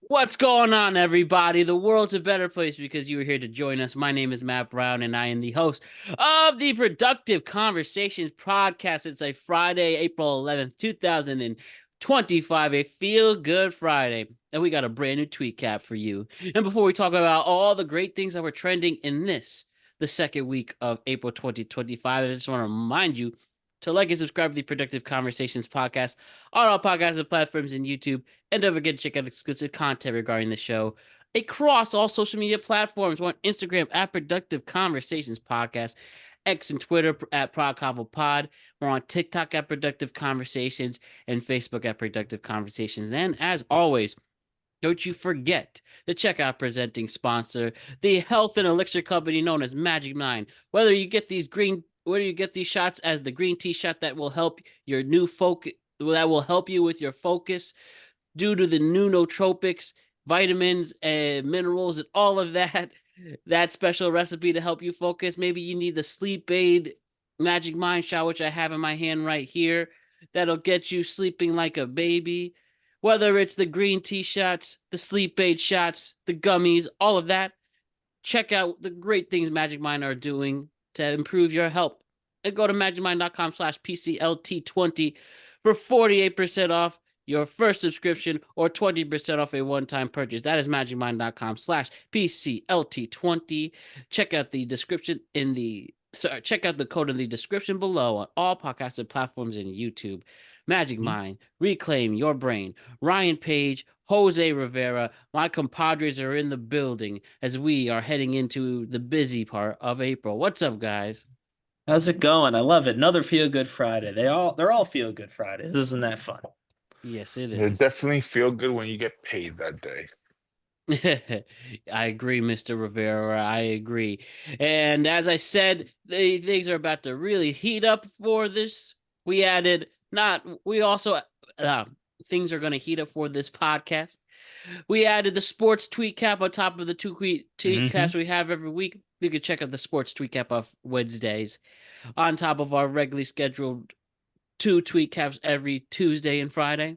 What's going on, everybody? The world's a better place because you are here to join us. My name is Matt Brown, and I am the host of the Productive Conversations podcast. It's a Friday, April 11th, 2025, a feel-good Friday. And we got a brand new tweet cap for you. And before we talk about all the great things that were trending in the second week of April 2025, I just want to remind you to like and subscribe to the Productive Conversations podcast on all podcasting platforms and YouTube. And don't forget to check out exclusive content regarding the show across all social media platforms. We're on Instagram at Productive Conversations Podcast, X and Twitter at ProdConvoPod. We're on TikTok at Productive Conversations and Facebook at Productive Conversations. And as always, don't you forget to check out presenting sponsor, the health and elixir company known as Magic Mind. Whether you get these shots as the green tea shot that will help your new focus, that will help you with your focus due to the new nootropics, vitamins and minerals and all of that special recipe to help you focus. Maybe you need the sleep aid Magic Mind shot, which I have in my hand right here, that'll get you sleeping like a baby. Whether it's the green tea shots, the sleep aid shots, the gummies, all of that, check out the great things Magic Mind are doing to improve your health. And go to magicmind.com/PCLT20 for 48% off your first subscription or 20% off a one-time purchase. That is magicmind.com/PCLT20. Check out the description check out the code in the description below on all podcasting platforms and YouTube. Magic Mind, reclaim your brain. Ryan Page, Jose Rivera, my compadres are in the building as we are heading into the busy part of April. What's up, guys? How's it going? I love it. Another feel good Friday. They're all feel good Fridays. Isn't that fun? Yes, it They is. definitely feel good when you get paid that day. I agree, Mr. Rivera. I agree. And as I said, things are about to really heat up for this. We added, not, we also, things are going to heat up for this podcast. We added the sports tweet cap on top of the tweet caps we have every week. You can check out the sports tweet cap of Wednesdays on top of our regularly scheduled 2 tweet caps every Tuesday and Friday.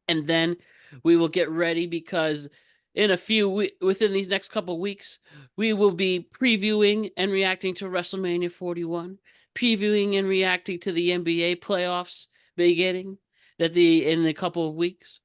And then we will get ready because within these next couple weeks, we will be previewing and reacting to WrestleMania 41, previewing and reacting to the NBA playoffs beginning in a couple of weeks.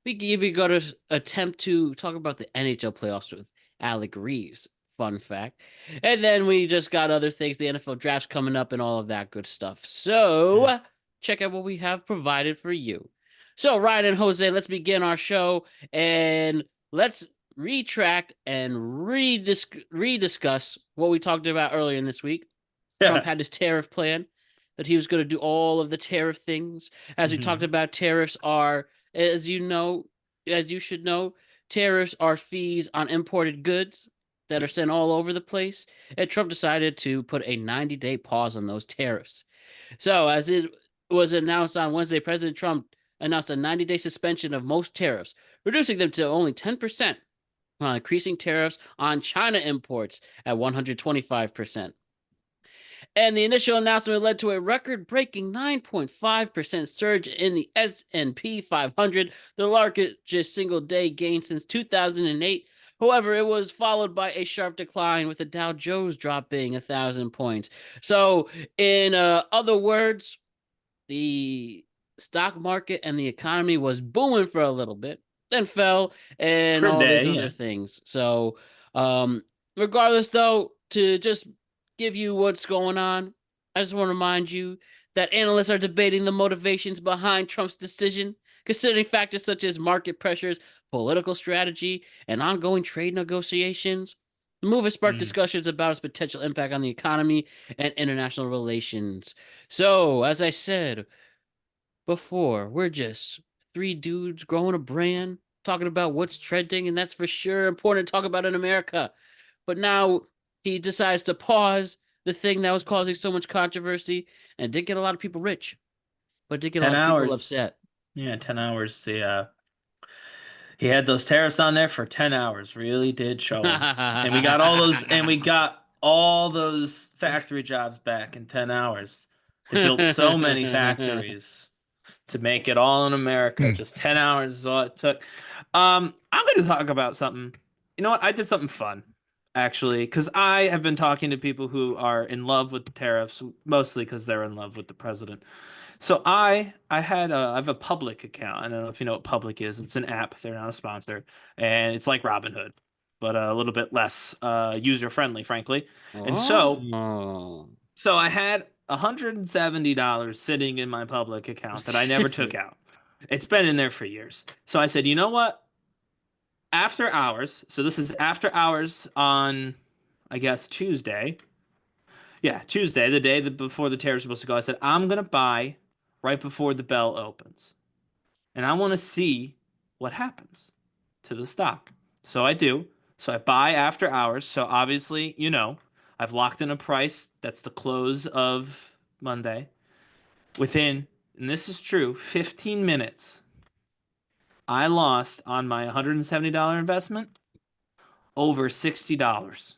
We even got to attempt to talk about the NHL playoffs with Alec Reeves. Fun fact. And then we just got other things, the NFL drafts coming up and all of that good stuff. So check out what we have provided for you. So Ryan and Jose, let's begin our show and let's retract and rediscuss what we talked about earlier in this week. Trump had his tariff plan that he was going to do all of the tariff things. As we talked about, tariffs are, as you should know, tariffs are fees on imported goods that are sent all over the place. And Trump decided to put a 90-day pause on those tariffs. So as it was announced on Wednesday, President Trump announced a 90-day suspension of most tariffs, reducing them to only 10%, while increasing tariffs on China imports at 125%. And the initial announcement led to a record-breaking 9.5% surge in the S&P 500, the largest single-day gain since 2008. However, it was followed by a sharp decline, with the Dow Jones dropping 1,000 points. So, in other words, the stock market and the economy was booming for a little bit, then fell, and all these other things. So, regardless, though, to just give you what's going on, I just want to remind you that analysts are debating the motivations behind Trump's decision, considering factors such as market pressures, political strategy, and ongoing trade negotiations. The move has sparked discussions about its potential impact on the economy and international relations. So, as I said before, we're just 3 dudes growing a brand, talking about what's trending, and that's for sure important to talk about in America. But now he decides to pause the thing that was causing so much controversy, and did get a lot of people rich, but did get a lot of people upset. Yeah, 10 hours. He had those tariffs on there for 10 hours. Really did show him. And we got all those factory jobs back in 10 hours. They built so many factories. to make it all in America. Just 10 hours is all it took. I'm going to talk about something. You know what? I did something fun, actually, because I have been talking to people who are in love with the tariffs, mostly because they're in love with the president. So I have a public account. I don't know if you know what public is. It's an app. They're not a sponsor, and it's like Robinhood, but a little bit less user friendly, frankly. And Oh. so I had $170 sitting in my public account that I never took out. It's been in there for years. So I said, you know what? After hours, so this is after hours on, I guess, Tuesday. Yeah, Tuesday, the day that before the tariff's supposed to go. I said, I'm gonna buy right before the bell opens. And I want to see what happens to the stock. So I do. So I buy after hours. So obviously, I've locked in a price that's the close of Monday. Within, and this is true, 15 minutes, I lost on my $170 investment over $60.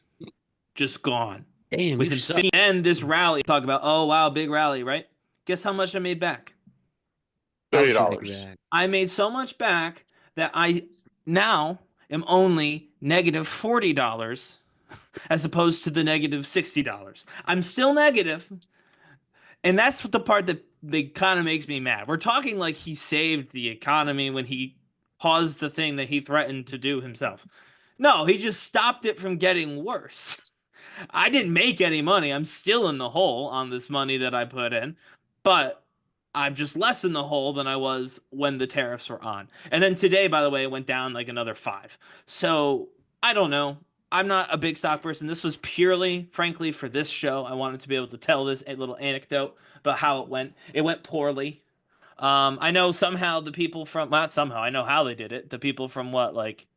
Just gone. Damn, you Within suck. 15, and this rally, talk about, oh wow, big rally, right? Guess how much I made back? How $30. much you make back? I made so much back that I now am only negative $40 as opposed to the negative $60. I'm still negative, and that's the part that kind of makes me mad. We're talking like he saved the economy when he paused the thing that he threatened to do himself. No, he just stopped it from getting worse. I didn't make any money. I'm still in the hole on this money that I put in, but I'm just less in the hole than I was when the tariffs were on. And then today, by the way, it went down like another five. So I don't know. I'm not a big stock person. This was purely, frankly, for this show. I wanted to be able to tell this a little anecdote about how it went. It went poorly. I know somehow the people from, not somehow, I know how they did it. The people from what, like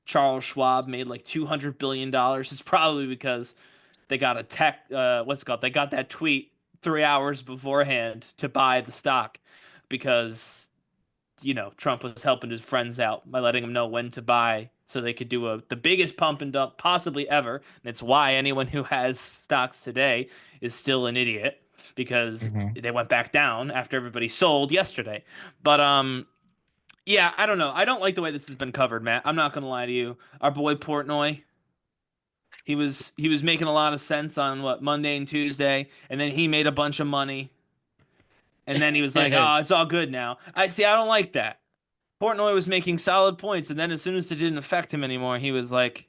Charles Schwab made like $200 billion. It's probably because they got a what's it called? They got that tweet 3 hours beforehand to buy the stock because, Trump was helping his friends out by letting them know when to buy so they could do the biggest pump and dump possibly ever. And it's why anyone who has stocks today is still an idiot because they went back down after everybody sold yesterday. But yeah, I don't know. I don't like the way this has been covered, Matt. I'm not gonna lie to you. Our boy Portnoy, he was making a lot of sense on what Monday and Tuesday, and then he made a bunch of money, and then he was like, "Oh, it's all good now." I see. I don't like that. Portnoy was making solid points, and then as soon as it didn't affect him anymore, he was like,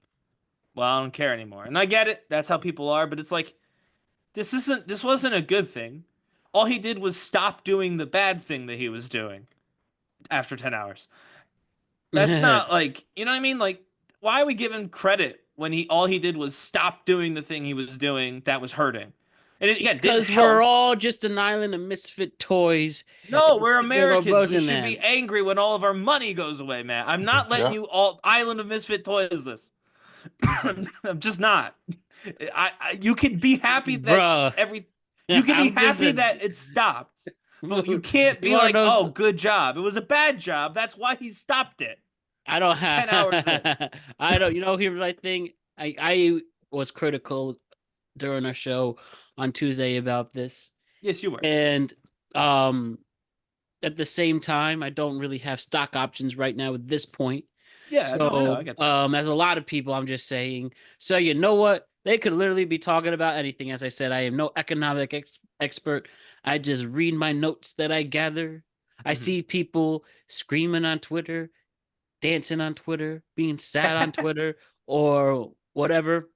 "Well, I don't care anymore." And I get it. That's how people are, but it's like this wasn't a good thing. All he did was stop doing the bad thing that he was doing after 10 hours. That's not like, you know what I mean? Like, why are we giving credit when all he did was stop doing the thing he was doing that was hurting? And again, didn't Because we're help. all just an island of misfit toys. No, we're We're Americans. We buzzing should them. be angry when all of our money goes away, man. I'm not letting Yeah. you all island of misfit toys this. I'm just not. You can be happy that Bruh. you can be I'm just happy a. that it stopped. But you can't be One of like, those- "Oh, good job. It was a bad job. That's why he stopped it." I don't 10 hours in. have. I don't. Here's my thing. I was critical during our show on Tuesday about this, Yes, you were. and um, at the same time, I don't really have stock options right now at this point. Yeah, no, I know. I get that. As a lot of people, I'm just saying. So you know what? They could literally be talking about anything. As I said, I am no economic expert. I just read my notes that I gather. I Mhm. see people screaming on Twitter, dancing on Twitter, being sad on Twitter, or whatever.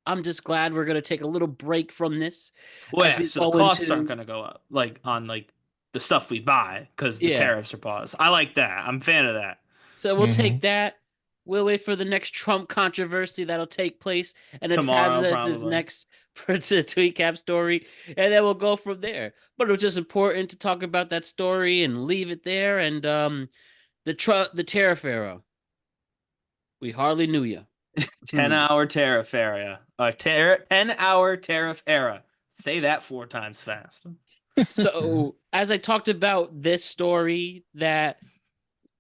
I'm just glad we're gonna take a little break from this Well, as yeah, we so the go costs aren't into going to go up, like on like the stuff we buy because the yeah. tariffs are paused. I like that. I'm a fan of that. So we'll take that. We'll wait for the next Trump controversy that'll take place, and then Tomorrow, Tabs as his probably. next tweet cap story, and then we'll go from there. But it was just important to talk about that story and leave it there. And the tariff era, we hardly knew you. 10-hour tariff era. 10-hour tariff era. Say that 4 times fast. So as I talked about this story that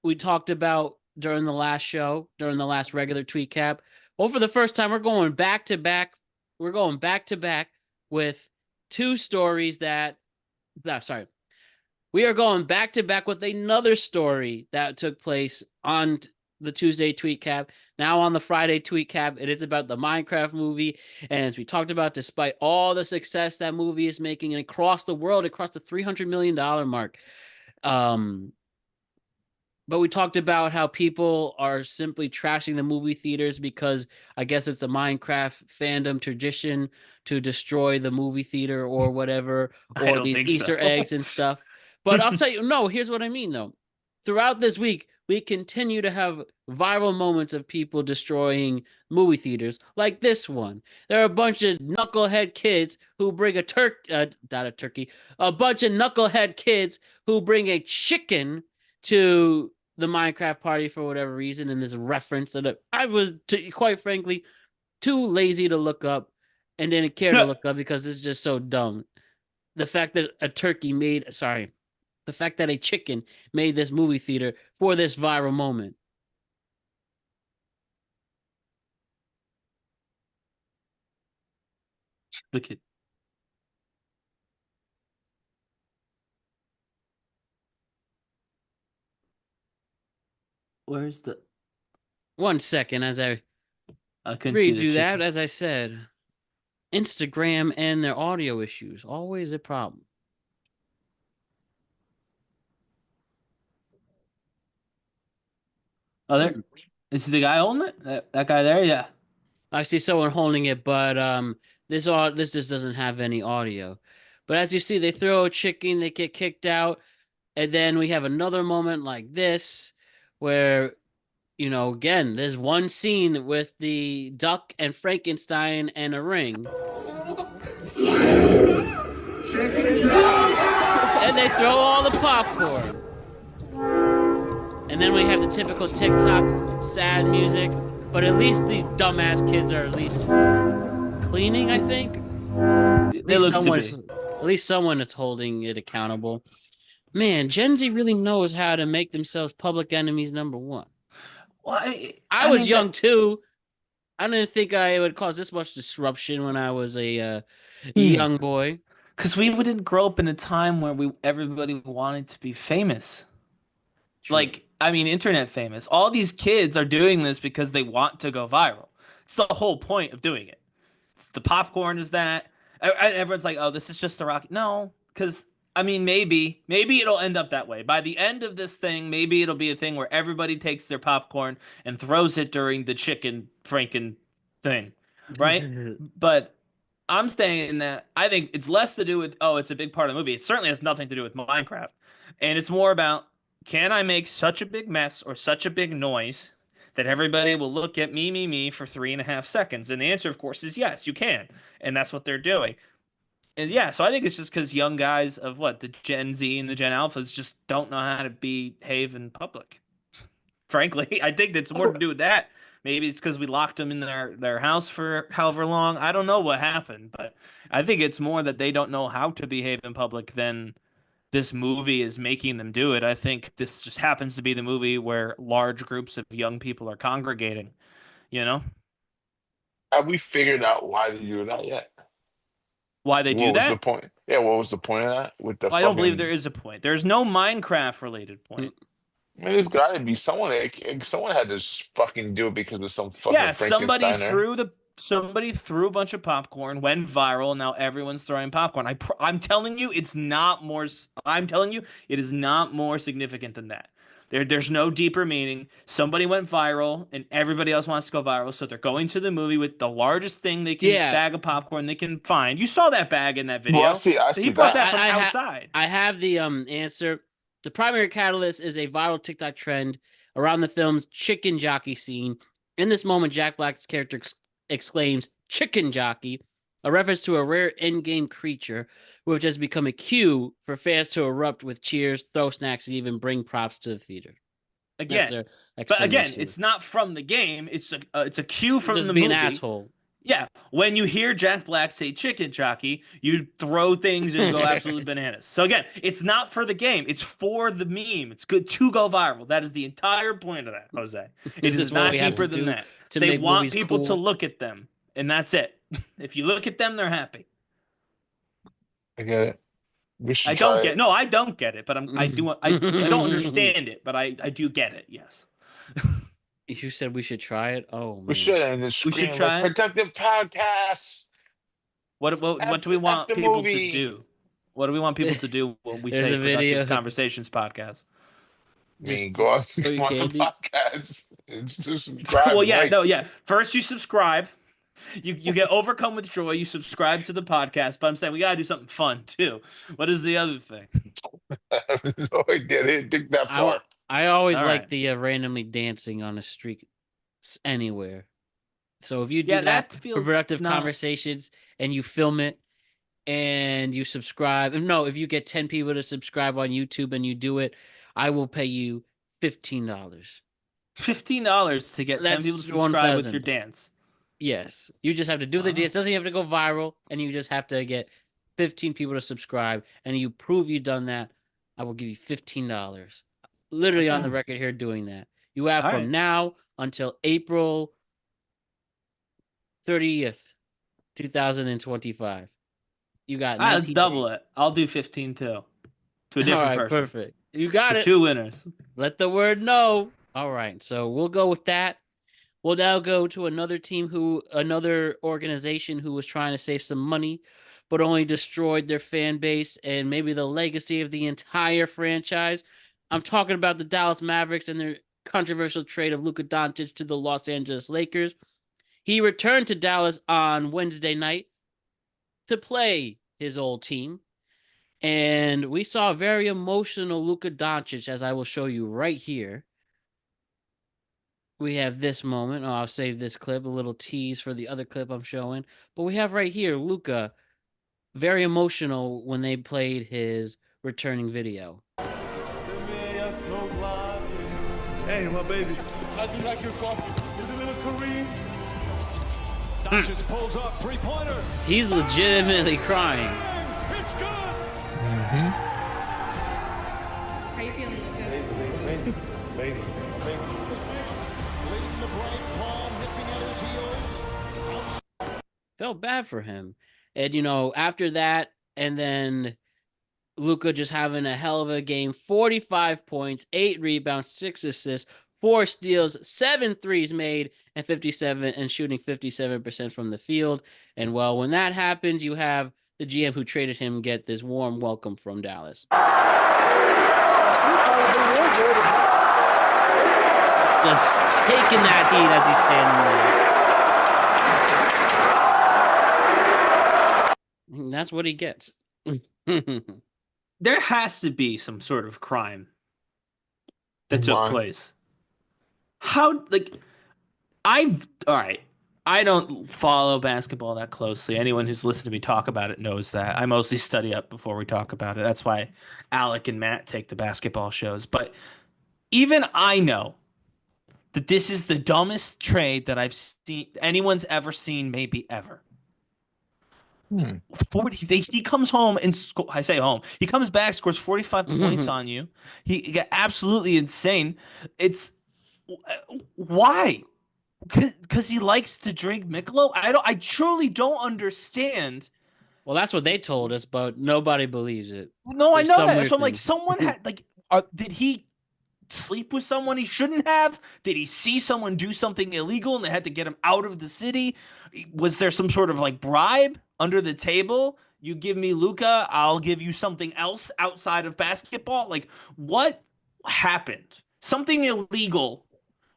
we talked about during the last show, during the last regular tweet cap, well, for the first time, we're going back to back. We're going back to back with two stories that, sorry, we are going back to back with another story that took place on the Tuesday tweet cap. Now on the Friday tweet cap, it is about the Minecraft movie. And as we talked about, despite all the success that movie is making across the world, across the $300 million mark, but we talked about how people are simply trashing the movie theaters because I guess it's a Minecraft fandom tradition to destroy the movie theater or whatever, I or don't these think Easter so. eggs and stuff. But I'll tell you, no, here's what I mean though. Throughout this week, we continue to have viral moments of people destroying movie theaters, like this one. There are a bunch of knucklehead kids who bring not a turkey, a bunch of knucklehead kids who bring a chicken to the Minecraft party for whatever reason, and this reference that I was, quite frankly, too lazy to look up and didn't care to look up because it's just so dumb. The fact that the fact that a chicken made this movie theater for this viral moment. Look at. Where's the? 1 second as I I couldn't see read the you that, chicken. as I said, Instagram and their audio issues, always a problem. Oh, there. Is the guy holding it? That guy there? Yeah. I see someone holding it, but this just doesn't have any audio. But as you see, they throw a chicken, they get kicked out, and then we have another moment like this where, again, there's one scene with the duck and Frankenstein and a ring. And they throw all the popcorn. And then we have the typical TikToks sad music, but at least these dumbass kids are at least cleaning, I think. They look to At least someone is holding it accountable. Man, Gen Z really knows how to make themselves public enemies number one. Well, I was young too. I didn't think it would cause this much disruption when I was a young boy. Because we didn't grow up in a time where everybody wanted to be famous. True. Like, I mean, internet famous. All these kids are doing this because they want to go viral. It's the whole point of doing it. The popcorn is that. Everyone's like, oh, this is just the rocket. No, because I mean, maybe it'll end up that way. By the end of this thing, maybe it'll be a thing where everybody takes their popcorn and throws it during the chicken Franken thing, right? But I'm saying that I think it's less to do with, oh, it's a big part of the movie. It certainly has nothing to do with Minecraft. And it's more about, can I make such a big mess or such a big noise that everybody will look at me for 3.5 seconds? And the answer, of course, is yes, you can. And that's what they're doing. And yeah, so I think it's just because young guys of the Gen Z and the Gen Alphas just don't know how to behave in public. Frankly, I think that's more to do with that. Maybe it's because we locked them in their house for however long. I don't know what happened, but I think it's more that they don't know how to behave in public than this movie is making them do it. I think this just happens to be the movie where large groups of young people are congregating, you know? Have we figured out why they do that yet? Why they do What was the that? point? Yeah, what was the point of that? With the Well, I don't believe there fucking, is a point. There's no Minecraft related point. I mean, there's got to be someone. Someone had to fucking do it because of some fucking Yeah, somebody Frankensteiner. threw a bunch of popcorn, went viral, and now everyone's throwing popcorn. I'm telling you, it's not more. I'm telling you, it is not more significant than that. There's no deeper meaning. Somebody went viral, and everybody else wants to go viral, so they're going to the movie with the largest thing they can Yeah, bag of popcorn they can find. You saw that bag in that Well, video. I He see brought that. that from outside. I have the answer. The primary catalyst is a viral TikTok trend around the film's chicken jockey scene. In this moment, Jack Black's character exclaims "chicken jockey," a reference to a rare in-game creature, which has become a cue for fans to erupt with cheers, throw snacks, and even bring props to the theater. That's Again, their but again, explanation. it's not from the game. It's a cue from Just the be an movie. asshole. Yeah, when you hear Jack Black say chicken jockey, you throw things and go absolutely bananas. So again, it's not for the game, it's for the meme. It's good to go viral. That is the entire point of that, Jose. It This is is what not we have to deeper than do that. to They make want movies people to cool. look at them, and that's it. If you look at them, they're happy. I get it. We should I don't try get it. no, I don't get it, but I don't understand it, but I do get it. Yes, You said we should try it? Oh We man. should, and then we should scream like try it. productive podcast What do we want after people to movie. do? What do we want people to do when we There's say a productive video. conversations podcast? I mean, Just go on, throw your go on the candy. podcast and just subscribe Well, and yeah, like. no, yeah. First, you subscribe. You get overcome with joy. You subscribe to the podcast. But I'm saying we gotta do something fun too. What is the other thing? No, I didn't think that I wa- far. I always All like right. the randomly dancing on a street anywhere. So if you do Yeah, that that for feels productive not conversations and you film it and you subscribe, no, if you get 10 people to subscribe on YouTube and you do it, I will pay you $15. $15 to get 10 people to That's subscribe with your 1,000. dance. Yes. You just have to do the Oh, dance. It doesn't have to go viral, and you just have to get 15 people to subscribe, and you prove you've done that. I will give you $15. Literally on okay. the record here doing that. You have All from right. now until April 30th, 2025. You got All right, let's 19 double days. it. I'll do 15 too. To a All different right, person. perfect. You got For it. two winners. Let the word know. All right, so we'll go with that. We'll now go to another organization who was trying to save some money, but only destroyed their fan base and maybe the legacy of the entire franchise. I'm talking about the Dallas Mavericks and their controversial trade of Luka Doncic to the Los Angeles Lakers. He returned to Dallas on Wednesday night to play his old team. And we saw a very emotional Luka Doncic, as I will show you right here. We have this moment. Oh, I'll save this clip, a little tease for the other clip I'm showing. But we have right here Luka, very emotional when they played his returning video. Hey, my baby. How'd you like your coffee? Is it a little Kareem? Doncic pulls up, three-pointer. He's legitimately crying. It's good. How you feeling, Luka? Amazing. Amazing. Leading the break, Paul nipping at his heels. Felt bad for him. And, after that, and then Luka just having a hell of a game, 45 points, 8 rebounds, 6 assists, 4 steals, 7 threes made, and shooting 57% from the field. And well, when that happens, you have the GM who traded him get this warm welcome from Dallas. Just taking that heat as he's standing there. And that's what he gets. There has to be some sort of crime that took Why? place. All right. I don't follow basketball that closely. Anyone who's listened to me talk about it knows that. I mostly study up before we talk about it. That's why Alec and Matt take the basketball shows. But even I know that this is the dumbest trade that I've seen anyone's ever seen, maybe ever. 40 he comes home and I say home. He comes back, scores 45 points on you. He got absolutely insane. It's why? Because he likes to drink Michelob? I truly don't understand. Well, that's what they told us, but nobody believes it. No, I For know some that. weird So I'm like, thing. someone had did he sleep with someone he shouldn't have? Did he see someone do something illegal and they had to get him out of the city? Was there some sort of bribe under the table? You give me Luka, I'll give you something else outside of basketball. What happened? Something illegal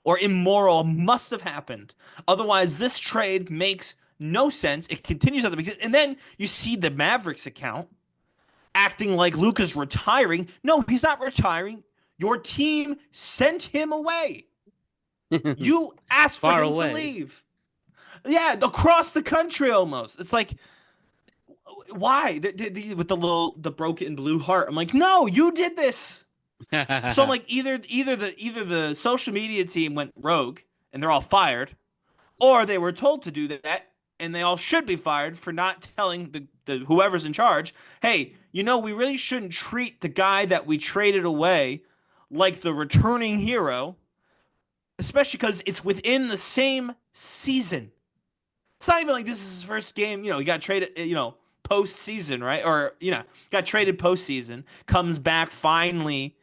or immoral must have happened. Otherwise, this trade makes no sense. It continues at the beginning. And then you see the Mavericks account acting like Luka's retiring. No, he's not retiring. Your team sent him away. You asked for Far him away. to leave. Yeah, across the country almost. It's like, why? With the broken blue heart. I'm like, no, you did this. So I'm like, either the social media team went rogue and they're all fired, or they were told to do that and they all should be fired for not telling the whoever's in charge, hey, we really shouldn't treat the guy that we traded away like the returning hero, especially because it's within the same season. It's not even like this is his first game. He got traded, postseason, right? Or got traded postseason, comes back finally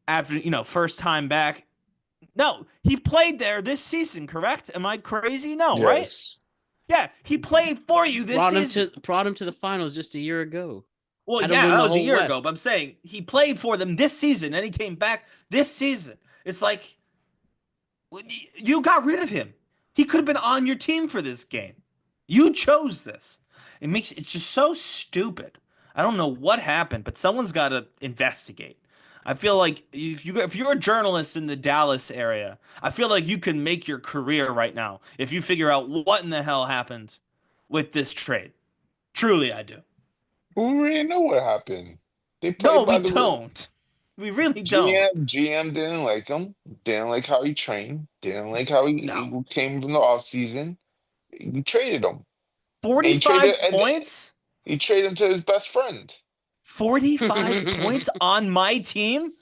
after first time back. No, he played there this season, correct? Am I crazy? No, right? Yes. Yeah, he played for you this season. Brought him to the finals just a year ago. Well, Had to yeah, win that the was a whole year ago, West. but I'm saying he played for them this season, and he came back this season. It's like you got rid of him. He could have been on your team for this game. You chose this. It's just so stupid. I don't know what happened, but someone's got to investigate. I feel like if you're a journalist in the Dallas area, I feel like you can make your career right now if you figure out what in the hell happened with this trade. Truly, I do. We already know what happened. They No, played we by the rule. don't. We really don't. GM didn't like him. Didn't like how he trained. Didn't like how he No. came from the offseason. He traded him. And he traded 45 and points? he traded him to his best friend. 45 points on my team?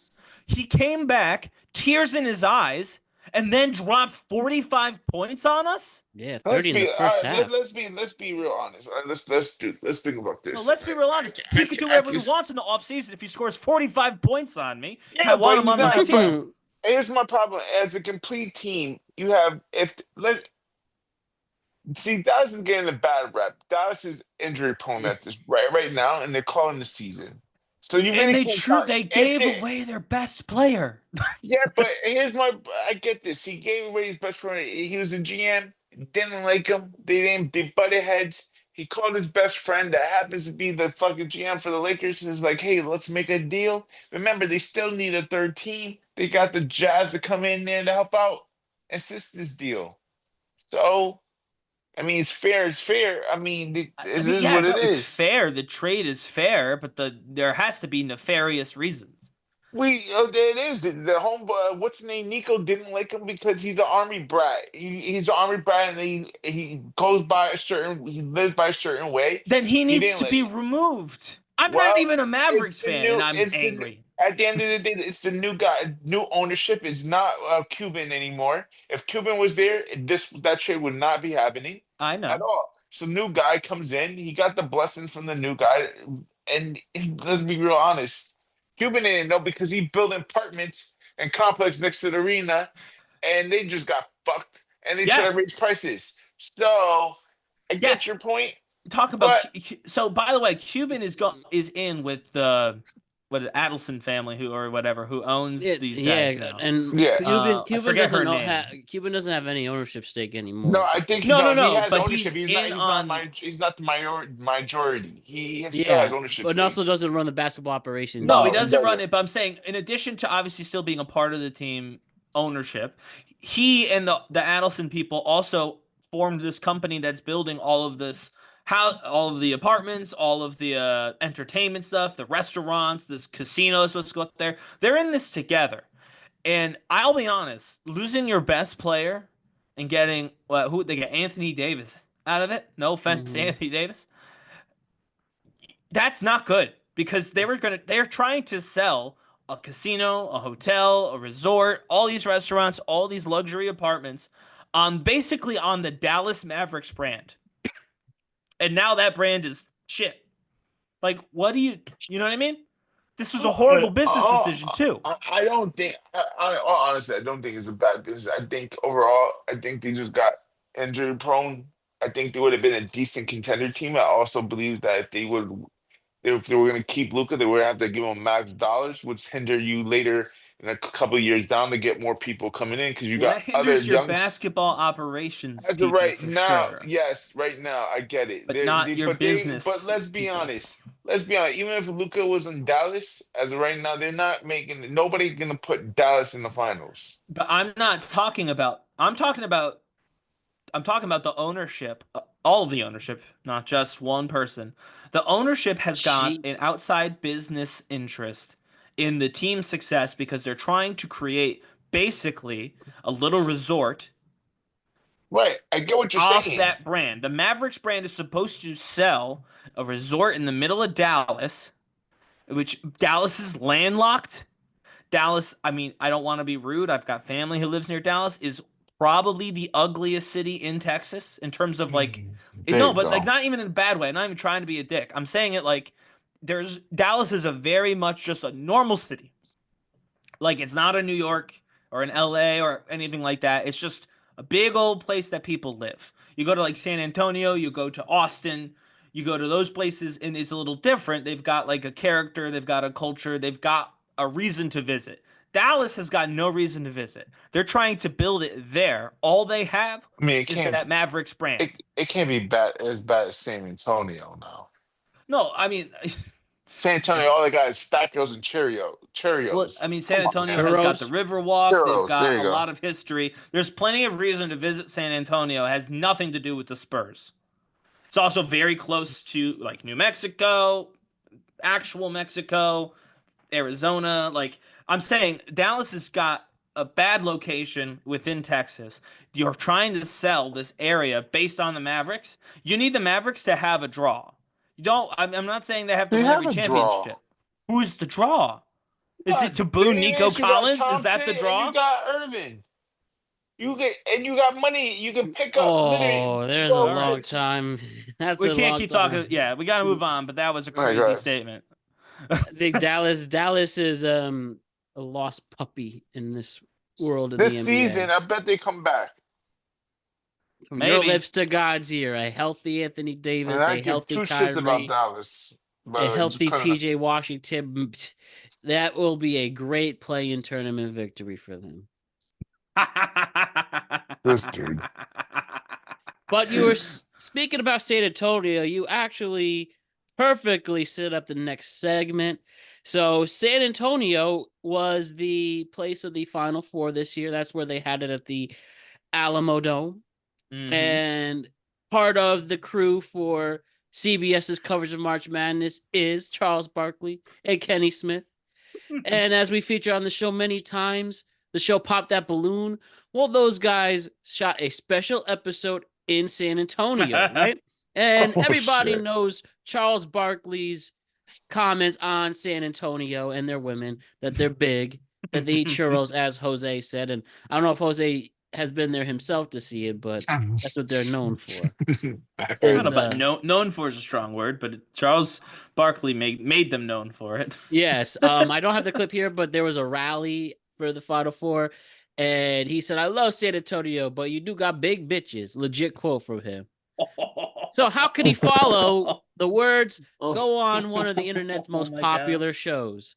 He came back, tears in his eyes, and then dropped 45 points on us? Yeah, Let's 30 in be the first all right, half. let's be real honest. All right, let's think about Well, this. let's be real honest. He could do whatever he wants in the offseason if he scores 45 points on me. Yeah, I want but him he's on my not. team. But here's my problem: as a complete team, you have if let see Dallas is getting a bad rep. Dallas is injury prone at this right now, and they're calling the season. So you And really can't talk they if gave away their best player. yeah, but here's my I get this. He gave away his best friend. He was a GM, didn't like him. They butted heads. He called his best friend that happens to be the fucking GM for the Lakers. Is like, hey, let's make a deal. Remember, they still need a third team. They got the Jazz to come in there to help out, assist this deal. So, I mean, it's fair. It's fair. I mean, I it mean, is yeah, what it no, it's is. fair. The trade is fair, but there has to be nefarious reasons. There it is. The home, what's his name? Nico didn't like him because he's an army brat. He's an army brat, and he goes by he lives by a certain way. Then he He needs didn't to be like. removed. I'm not Well, even a Mavericks fan, and I'm it's the angry. at the end of the day, it's the new guy, new ownership. It's not Cuban anymore. If Cuban was there, that trade would not be happening I at know. all. So new guy comes in. He got the blessing from the new guy, and let's be real honest. Cuban didn't know because he built apartments and complex next to the arena, and they just got fucked. And they try Yeah, to raise prices. So I yeah. get your point, Talk about but so. By the way, Cuban is in with the Adelson family or whatever who owns these guys Yeah, now. and yeah. I forget her Cuban doesn't have any ownership stake No, anymore. I think No, no, he no. has But ownership. he's in on. He's not the majority. He still has Yeah, ownership but also stake. doesn't run the basketball operations No, he No, he either. doesn't run doesn't. it. But I'm saying, in addition to obviously still being a part of the team ownership, he and the Adelson people also formed this company that's building all of this. All of the apartments, all of the entertainment stuff, the restaurants, this casino is supposed to go up there. They're in this together. And I'll be honest, losing your best player and getting who they get Anthony Davis out of it. No offense to Hmm. Anthony Davis, that's not good because they're trying to sell a casino, a hotel, a resort, all these restaurants, all these luxury apartments on basically on the Dallas Mavericks brand. And now that brand is shit. Like, what do you know what I mean? This was a horrible business decision too. I don't think. Honestly, I don't think it's a bad business. I think overall, I think they just got injury prone. I think they would have been a decent contender team. I also believe that if they were going to keep Luka, they would have to give him max dollars, which hinder you later in a couple of years down to get more people coming in because you Well, got that other hinders your basketball operations as of people right for now, sure, yes, right now, I get it. but not your But business let's be people. honest. Let's be honest. Even if Luca was in Dallas, as of right now, they're not making. Nobody's gonna put Dallas in the finals. But I'm not talking about. I'm talking about the ownership, all of the ownership, not just one person. The ownership has got She an outside business interest in the team's success because they're trying to create basically a little resort Right. I get what you're off saying. that brand. The Mavericks brand is supposed to sell a resort in the middle of Dallas, which Dallas is landlocked. Dallas, I mean, I don't want to be rude. I've got family who lives near Dallas, is probably the ugliest city in Texas in terms of like There no, you but go. like not even in a bad way. I'm not even trying to be a dick. I'm saying it like Dallas is a very much just a normal city. Like it's not a New York or an LA or anything like that. It's just a big old place that people live. You go to like San Antonio, you go to Austin, you go to those places and it's a little different. They've got like a character, they've got a culture, they've got a reason to visit. Dallas has got no reason to visit. They're trying to build it there. All they have I mean, is that Mavericks brand. it can't be bad as San Antonio now. No, I mean San Antonio, all they got is Fat Girls and well, Cheerios. I mean, San Come on, Antonio man. has got the Churros. Riverwalk. They've Churros. There got you a go. lot of history. There's plenty of reason to visit San Antonio. It has nothing to do with the Spurs. It's also very close to like New Mexico, actual Mexico, Arizona. Like I'm saying, Dallas has got a bad location within Texas. You're trying to sell this area based on the Mavericks. You need the Mavericks to have a draw. You don't. I'm not saying they have to They win have every a draw. championship. Who's the draw? Is it What? to The boo thing Nico is, you got Collins? Is that Thompson the and you draw? got Irving. You got money. You can pick up literally Oh, there's a All go right. long to time. That's We a can't long keep talking. time. Yeah, we got to move on. But that was a all right, crazy guys. statement. I think Dallas is a lost puppy in this world of the This NBA. season, I bet they come back. From your Maybe. lips to God's ear, a healthy Anthony And Davis, I a give healthy two shits about Kyrie, Dallas. a But just healthy put it PJ Washington. That will be a great play-in tournament victory for them. this dude. But you were speaking about San Antonio. You actually perfectly set up the next segment. So San Antonio was the place of the Final Four this year. That's where they had it at the Alamo Dome. Mhm. And part of the crew for CBS's coverage of March Madness is Charles Barkley and Kenny Smith. And as we feature on the show many times, the show Pop That Balloon. Well, those guys shot a special episode in San Antonio, right? And Oh, everybody shit. knows Charles Barkley's comments on San Antonio and their women, that they're big, that they eat churros, as Jose said. And I don't know if Jose has been there himself to see it, but that's what they're known for. I don't know Is, about known for is a strong word, but Charles Barkley made them known for it. Yes. I don't have the clip here, but there was a rally for the Final Four, and he said, "I love San Antonio, but you do got big bitches." Legit quote from him. So how could he follow the words go on one of the internet's most Oh my popular shows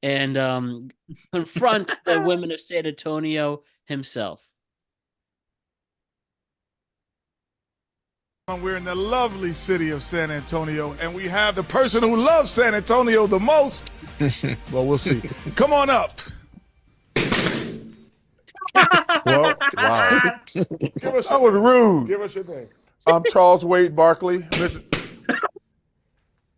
and confront the women of San Antonio himself? We're in the lovely city of San Antonio, and we have the person who loves San Antonio the most. Well, we'll see. Come on up. Well, wow. Give us That was rude. Give us your name. I'm Charles Wade Barkley. Listen.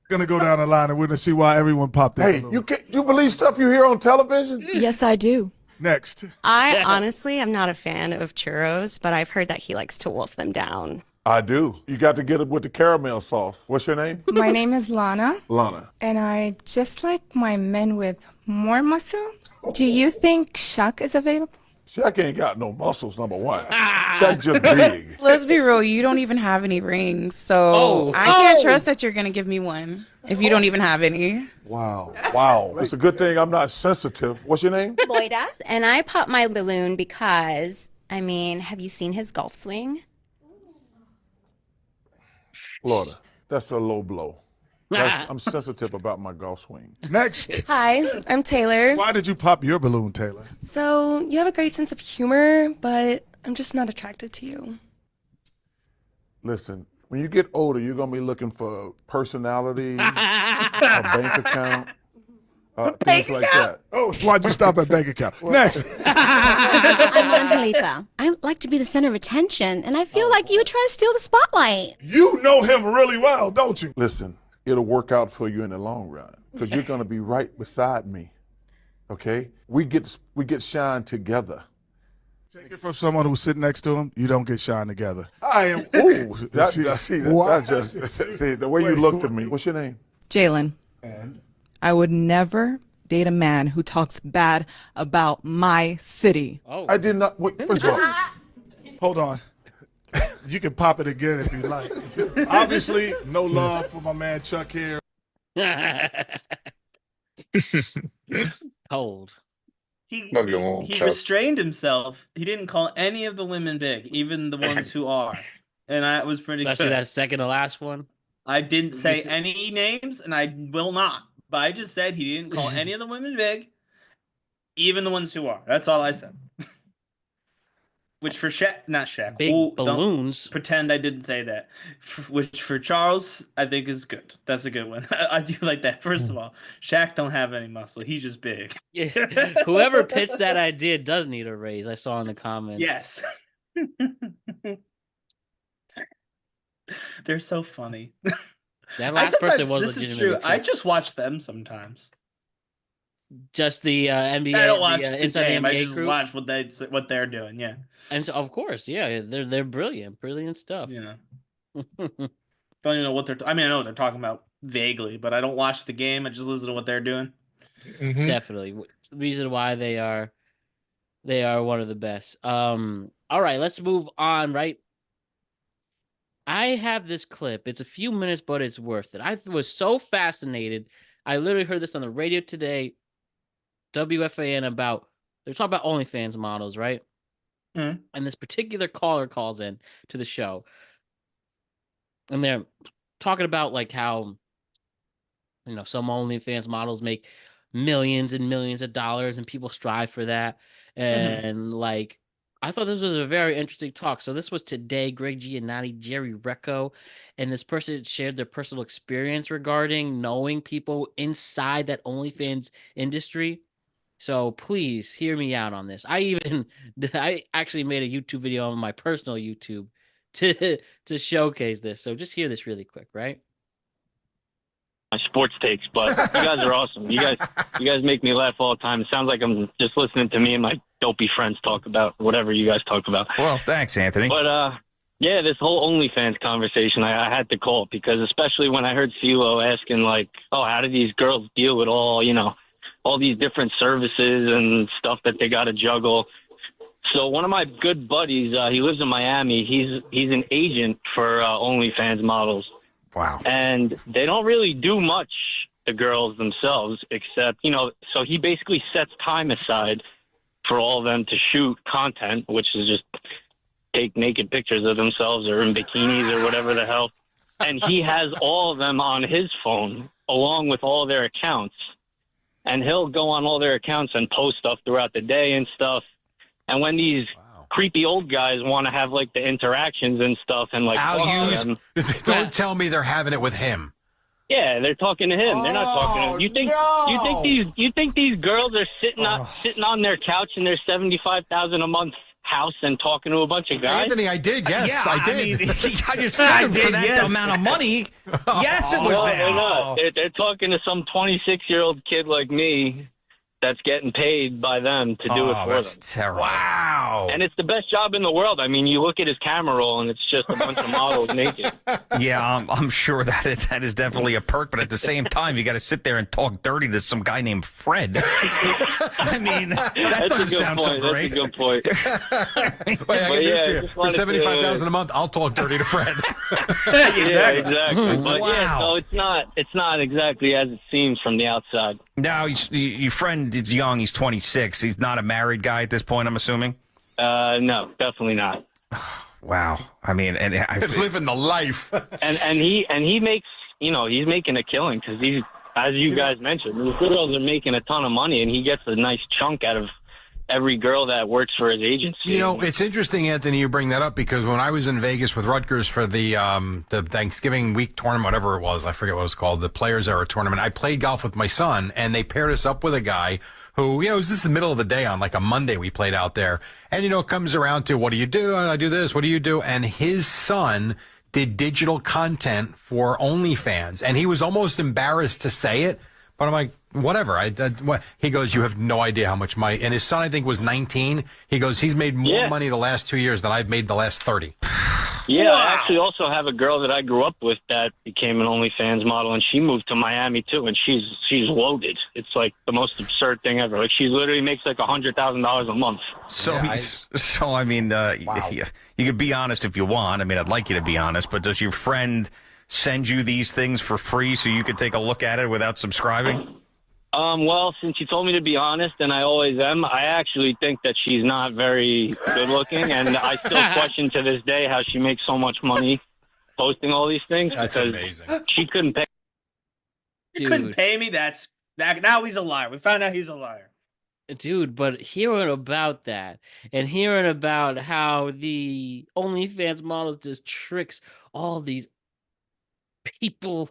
Gonna go down the line, and we're gonna see why everyone popped that. Hey, you believe stuff you hear on television? Yes, I do. Next. I honestly am not a fan of churros, but I've heard that he likes to wolf them down. I do. You got to get it with the caramel sauce. What's your name? My name is Lana, Lana. and I just like my men with more muscle. Do you think Shaq is available? Shaq ain't got no muscles, number one. Shaq just big. Let's be real, you don't even have any rings, so I can't trust that you're gonna give me one if you don't even have any. Wow. Wow. It's a good thing I'm not sensitive. What's your name? Loida. And I pop my balloon because, I mean, have you seen his golf swing? Florida. That's a low blow. I'm sensitive about my golf swing. Next. Hi, I'm Taylor. Why did you pop your balloon, Taylor? So, you have a great sense of humor, but I'm just not attracted to you. Listen, when you get older, you're going to be looking for personality, a bank account, things like that. Oh, why'd you stop at bank account? Next. I'm Angelica. I like to be the center of attention, and I feel like you would try to steal the spotlight. You know him really well, don't you? Listen, it'll work out for you in the long run because you're going to be right beside me. Okay? We get shine together. Take it from someone who's sitting next to him. You don't get shine together. I am. Ooh, See, the way you looked at me. What's your name? Jalen. And I would never date a man who talks bad about my city. Oh, I did not. Wait, first of all, Hold on. You can pop it again if you like. Obviously, no love for my man Chuck here. Cold. He Love you, little he Chuck. restrained himself. He didn't call any of the women big, even the ones who are. And that was pretty Especially good. that second to last one. I didn't say said- any names, and I will not. But I just said he didn't call any of the women big, even the ones who are. That's all I said. Which for not Shaq. Big Don't balloons. pretend I didn't say that. Which for Charles, I think is good. That's a good one. I do like that. First of all, Shaq don't have any muscle. He's just big. Yeah. Whoever pitched that idea does need a raise. I saw in the comments. Yes. They're so funny. That last person was This is legitimately true. I pissed. just watch them sometimes. Just the NBA. I don't watch the Inside game. the I NBA just crew. watch what they're doing. Yeah. And so, of course, yeah, they're brilliant stuff. Yeah. Don't even know what they're. I mean, I know what they're talking about vaguely, but I don't watch the game. I just listen to what they're doing. Definitely, reason why they are one of the best. All right, let's move on. Right, I have this clip. It's a few minutes, but it's worth it. I was so fascinated. I literally heard this on the radio today, WFAN, about they're talking about OnlyFans models, right? Mhm. And this particular caller calls in to the show, and they're talking about like how, you know, some OnlyFans models make millions and millions of dollars, and people strive for that. And like, I thought this was a very interesting talk. So this was today. Greg Giannotti, Jerry Recco, and this person shared their personal experience regarding knowing people inside that OnlyFans industry. So please hear me out on this. I actually made a YouTube video on my personal YouTube to showcase this. So just hear this really quick, right? My sports takes, but you guys are awesome. You guys make me laugh all the time. It sounds like I'm just listening to me and my dopey friends talk about whatever you guys talk about. Well, thanks, Anthony. But yeah, this whole OnlyFans conversation, I had to call because especially when I heard CeeLo asking like, oh, how do these girls deal with all these different services and stuff that they got to juggle. So one of my good buddies, he lives in Miami. He's an agent for OnlyFans models. Wow. And they don't really do much, the girls themselves, except, so he basically sets time aside for all of them to shoot content, which is just take naked pictures of themselves or in bikinis or whatever the hell. And he has all of them on his phone along with all their accounts. And he'll go on all their accounts and post stuff throughout the day and stuff. And when these creepy old guys want to have like the interactions and stuff and like don't tell me they're having it with him. Yeah, they're talking to him. They're not talking to him. You think these girls are sitting on their couch in their $75,000 a month house and talking to a bunch of guys? Anthony, I did. Yes, Yeah, I did. I mean, I just figured for that amount of money. Yes, it was No, there. they're not. They're talking to some 26-year-old kid like me that's getting paid by them to do it for that's them. terrible. Wow. And it's the best job in the world. I mean, you look at his camera roll, and it's just a bunch of models naked. Yeah, I'm sure that is definitely a perk, but at the same time, you got to sit there and talk dirty to some guy named Fred. I mean, that That's a doesn't good sound point. so great. That's a good point. Wait, I can do yeah, this just for wanted to- $75,000 a month. I'll talk dirty to Fred. Yeah, exactly. But yeah, Wow. so it's not exactly as it seems from the outside. Now, your friend is young. He's 26. He's not a married guy at this point, I'm assuming? No, definitely not. Wow. I mean, and living the life. And he makes, he's making a killing because he's, as you guys mentioned, the girls are making a ton of money, and he gets a nice chunk out of every girl that works for his agency. It's interesting, Anthony, you bring that up because when I was in Vegas with Rutgers for the Thanksgiving week tournament, whatever it was, I forget what it was called, the Players Era tournament, I played golf with my son, and they paired us up with a guy who, it was just the middle of the day on like a Monday we played out there. And, it comes around to, what do you do? I do this. What do you do? And his son did digital content for OnlyFans, and he was almost embarrassed to say it. But I'm like, whatever. He goes, you have no idea how much and his son, I think, was 19. He goes, he's made more money the last 2 years than I've made the last 30. Yeah, Wow. I actually also have a girl that I grew up with that became an OnlyFans model, and she moved to Miami too, and she's loaded. It's like the most absurd thing ever. Like she literally makes like $100,000 a month. So, I mean, you could be honest if you want. I mean, I'd like you to be honest, but does your friend send you these things for free so you could take a look at it without subscribing? Well, since you told me to be honest, and I always am, I actually think that she's not very good looking, and I still question to this day how she makes so much money posting all these things. That's because amazing. She couldn't pay. You couldn't pay me? Now he's a liar. We found out he's a liar. Dude, but hearing about that and hearing about how the OnlyFans models just tricks all these people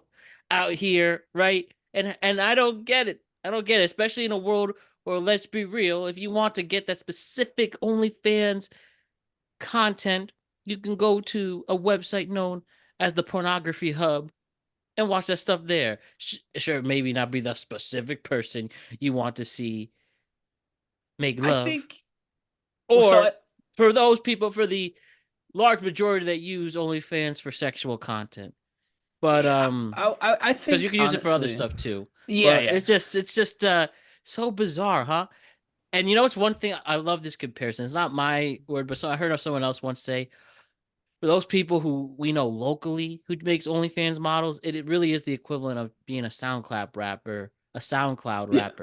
out here, right? And I don't get it. I don't get it, especially in a world where, let's be real, if you want to get that specific OnlyFans content, you can go to a website known as the Pornography Hub and watch that stuff there. Sure, maybe not be the specific person you want to see make love. I think, or for those people, for the large majority that use OnlyFans for sexual content. But I think because you can use it for other honestly- stuff too. Yeah, But yeah. It's just so bizarre, huh? And you know, it's one thing I love this comparison. It's not my word, but I heard of someone else once say, for those people who we know locally who makes OnlyFans models, it really is the equivalent of being a SoundCloud rapper,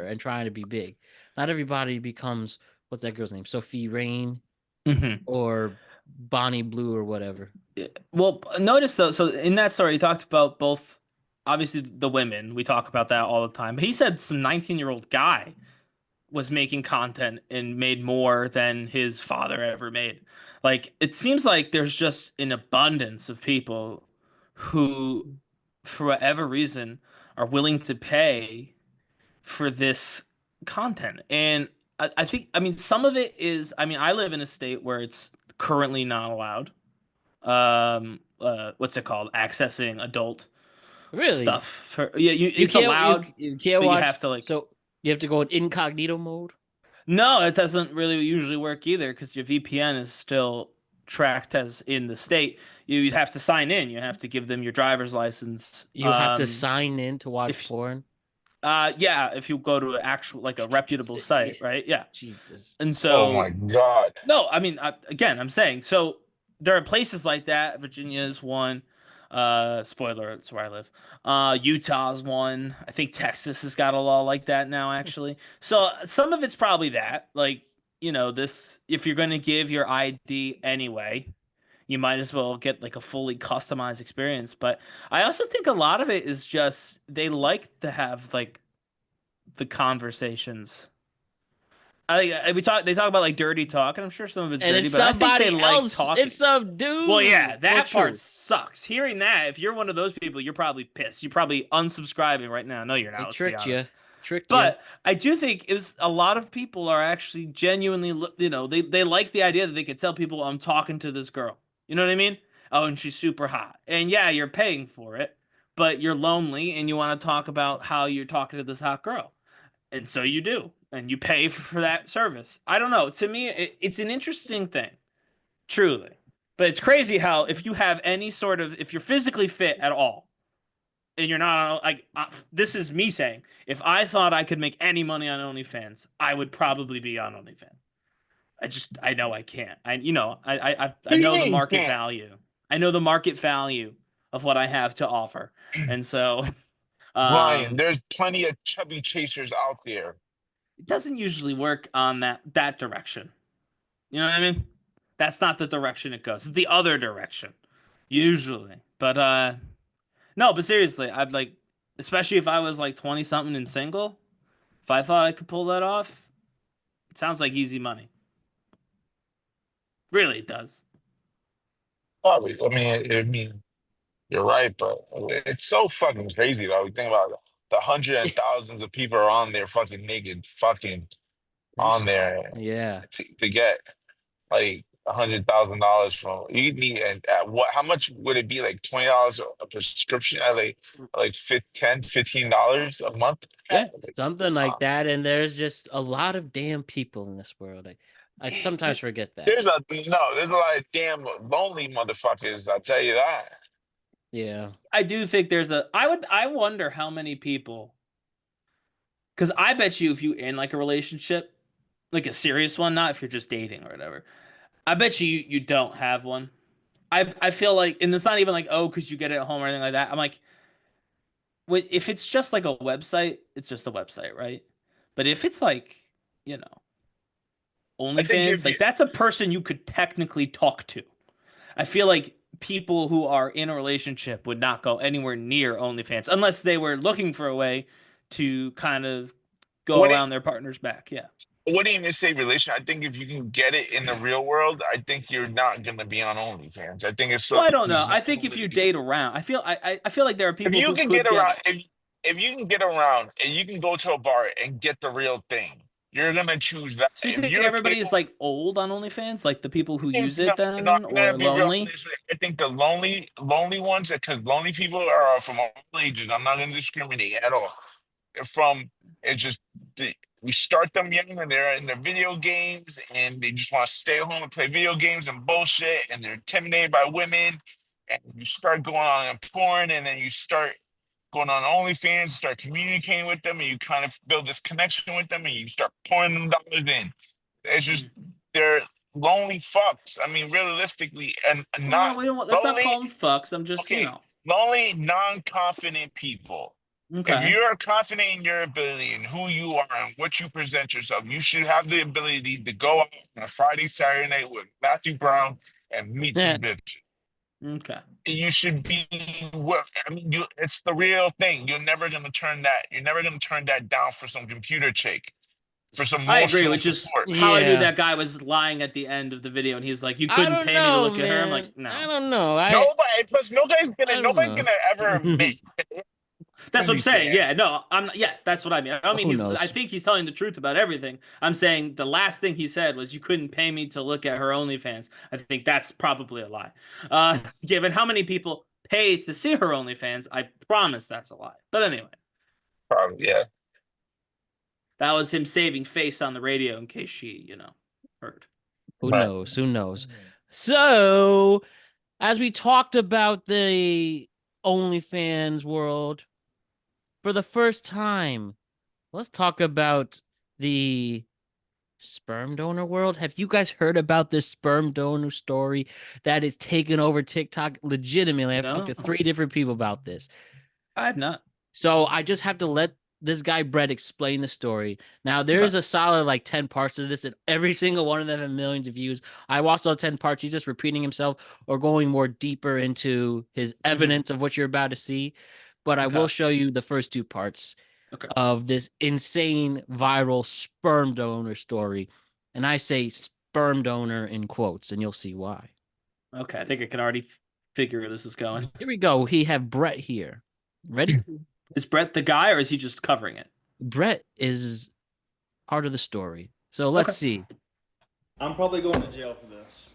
and trying to be big. Not everybody becomes, what's that girl's name? Sophie Rain or Bonnie Blue or whatever. Well, notice though, so in that story, he talked about both, obviously the women. We talk about that all the time. But he said some 19-year-old guy was making content and made more than his father ever made. Like, it seems like there's just an abundance of people who, for whatever reason, are willing to pay for this content. And I think, I mean, some of it is, I mean, I live in a state where it's currently not allowed. What's it called? Accessing adult stuff. For it's can't, allowed. You can't but watch. You have to so you have to go in incognito mode. No, it doesn't really usually work either because your VPN is still tracked as in the state. You have to sign in. You have to give them your driver's license. You have to sign in to watch porn. Yeah, if you go to an actual like a reputable site, right? Yeah. Jesus. And so. Oh my God. No, I mean, again, I'm saying so. There are places like that. Virginia is one. Spoiler, that's where I live. Utah's one. I think Texas has got a law like that now, actually. So some of it's probably that. Like, you know, this, if you're going to give your ID anyway, you might as well get like a fully customized experience. But I also think a lot of it is just they like to have like the conversations. They talk about like dirty talk, and I'm sure some of it's And dirty, it's but I think somebody they like else. talking. It's some dude. Well, yeah, that Well, part true. sucks. Hearing that, if you're one of those people, you're probably pissed. You're probably unsubscribing right now. No, you're not. They Let's be tricked you. honest. Tricked But I do think it was a lot of people are actually genuinely, you know, they like the idea that they could tell people I'm talking to this girl. You know what I mean? Oh, and she's super hot. And yeah, you're paying for it, but you're lonely and you want to talk about how you're talking to this hot girl. And so you do, and you pay for that service. I don't know. To me, it's an interesting thing, truly. But it's crazy how if you have any sort of, if you're physically fit at all, and you're not like, this is me saying, if I thought I could make any money on OnlyFans, I would probably be on OnlyFans. I know I can't. I know the market value. I know the market value of what I have to offer, and so. Ryan, there's plenty of chubby chasers out there. It doesn't usually work on that direction. You know what I mean? That's not the direction it goes. It's the other direction, usually. But no. But seriously, I'd like, especially if I was like 20 something and single. If I thought I could pull that off, it sounds like easy money. Really, it does. Probably. I mean, you're right, but it's so fucking crazy though. You think about it. The hundreds and thousands of people are on there fucking naked, fucking on there. Yeah. To get like $100,000 from you need and at what? How much would it be? Like $20 a prescription at like $15 a month? Yeah, something like that. And there's just a lot of damn people in this world. I sometimes forget that. There's a lot of damn lonely motherfuckers. I'll tell you that. Yeah. I do think I wonder how many people, because I bet you if you in like a relationship, like a serious one, not if you're just dating or whatever, I bet you don't have one. I feel like, and it's not even like, oh, because you get it at home or anything like that. I'm like, if it's just like a website, it's just a website, right? But if it's like, you know, I think OnlyFans, like that's a person you could technically talk to. I feel like people who are in a relationship would not go anywhere near OnlyFans unless they were looking for a way to kind of go what around their partner's back. Yeah. what do you even say relation? I think if you can get it in the real world, I think you're not gonna be on OnlyFans. I think it's Well, I something don't know. I think if you normally. date around, I feel like there are If people you who can could get get around, it. if you can get around and you can go to a bar and get the real thing, you're gonna choose that. So you If think you're everybody is capable, like old on OnlyFans, like the people who use no, it no, then, I'm gonna or be real lonely? honest. I think the lonely ones, because lonely people are from all ages. I'm not gonna discriminate at all. From it's just we start them young and they're in their video games and they just want to stay home and play video games and bullshit and they're intimidated by women and you start going on porn and then you start going on OnlyFans, start communicating with them and you kind of build this connection with them and you start pouring them dollars in. It's just they're lonely fucks. I mean, realistically, and not Well, we don't. Let's not lonely. call them fucks. I'm just, Okay, lonely, non-confident people. If Okay. you're confident in your ability and who you are and what you present yourself, you should have the ability to go out on a Friday, Saturday night with Matthew Brown and meet some bitches. Okay. You should be. I mean, it's the real thing. You're never gonna turn that. You're never gonna turn that down for some computer chick, for some I agree, emotional which is support. how I knew that guy was lying at the end of the video, and he's like, "You I couldn't don't pay me to know, look at her." I'm man. like, "No." I don't know. Nobody. Plus, nobody's I gonna don't know. ever admit. That's what I'm saying. Yeah, OnlyFans. no, I'm not. Yes, that's what I mean. I don't mean Who knows? I think he's telling the truth about everything. I'm saying the last thing he said was, "You couldn't pay me to look at her OnlyFans." I think that's probably a lie. Given how many people pay to see her OnlyFans, I promise that's a lie. But anyway, Probably, yeah. that was him saving face on the radio in case she, heard. Who knows? Who knows? So, as we talked about the OnlyFans world, for the first time, let's talk about the sperm donor world. Have you guys heard about this sperm donor story that is taking over TikTok? Legitimately, I've talked to 3 different people about this. I have not. So I just have to let this guy Brett explain the story. Now there's a solid like 10 parts to this, and every single one of them have millions of views. I watched all 10 parts. He's just repeating himself or going more deeper into his evidence of what you're about to see. But I will show you the first 2 parts of this insane viral sperm donor story. And I say sperm donor in quotes, and you'll see why. Okay, I think I can already figure where this is going. Here we go. We have Brett here. Ready? Is Brett the guy, or is he just covering it? Brett is part of the story. So let's see. I'm probably going to jail for this.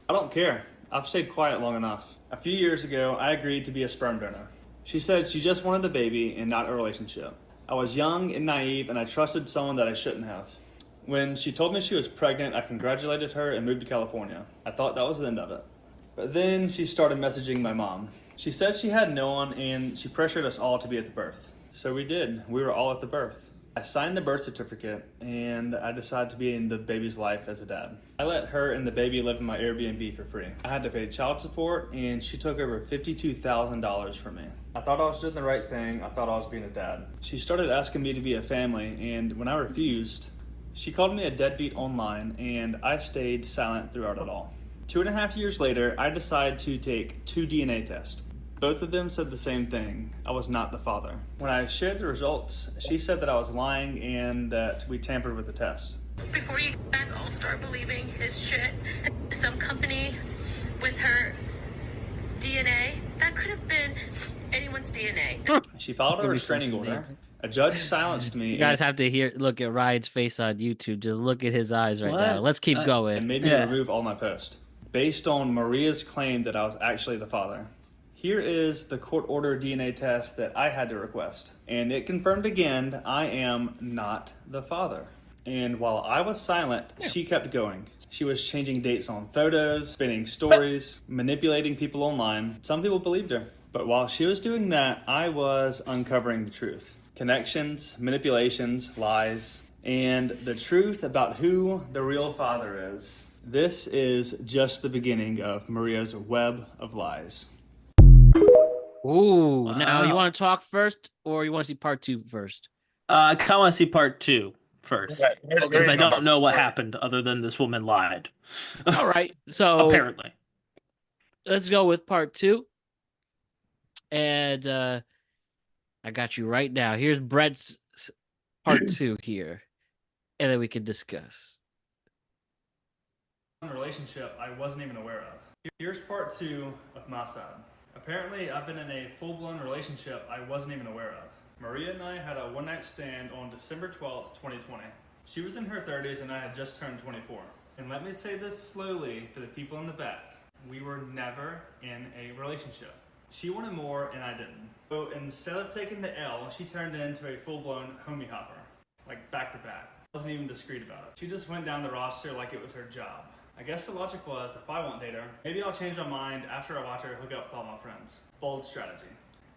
I don't care. I've stayed quiet long enough. A few years ago, I agreed to be a sperm donor. She said she just wanted the baby and not a relationship. I was young and naive, and I trusted someone that I shouldn't have. When she told me she was pregnant, I congratulated her and moved to California. I thought that was the end of it. But then she started messaging my mom. She said she had no one, and she pressured us all to be at the birth. So we did. We were all at the birth. I signed the birth certificate, and I decided to be in the baby's life as a dad. I let her and the baby live in my Airbnb for free. I had to pay child support, and she took over $52,000 from me. I thought I was doing the right thing. I thought I was being a dad. She started asking me to be a family, and when I refused, she called me a deadbeat online, and I stayed silent throughout it all. 2.5 years later, I decided to take 2 DNA tests. Both of them said the same thing. I was not the father. When I shared the results, she said that I was lying and that we tampered with the test. Before you all start believing his shit, some company with her DNA, that could have been anyone's DNA. She filed a restraining order. A judge silenced me. You guys have to look at Ryan's face on YouTube. Just look at his eyes right now. Let's keep going. And made me remove all my posts based on Maria's claim that I was actually the father. Here is the court-ordered DNA test that I had to request. And it confirmed again I am not the father. And while I was silent, she kept going. She was changing dates on photos, spinning stories, manipulating people online. Some people believed her. But while she was doing that, I was uncovering the truth. Connections, manipulations, lies, and the truth about who the real father is. This is just the beginning of Maria's web of lies. Ooh, now you want to talk first, or you want to see part 2 first? I kind of want to see part 2 first, Right. because I don't know what happened other than this woman lied. All right, so apparently, let's go with part 2. And I got you right now. Here's Brett's part 2 here, and then we can discuss. Relationship I wasn't even aware of. Here's part 2 of my side. Apparently, I've been in a full-blown relationship I wasn't even aware of. Maria and I had a one-night stand on December 12th, 2020. She was in her 30s and I had just turned 24. And let me say this slowly for the people in the back. We were never in a relationship. She wanted more and I didn't. So instead of taking the L, she turned into a full-blown homie hopper. Like back to back. I wasn't even discreet about it. She just went down the roster like it was her job. I guess the logic was, if I won't date her, maybe I'll change my mind after I watch her hook up with all my friends. Bold strategy.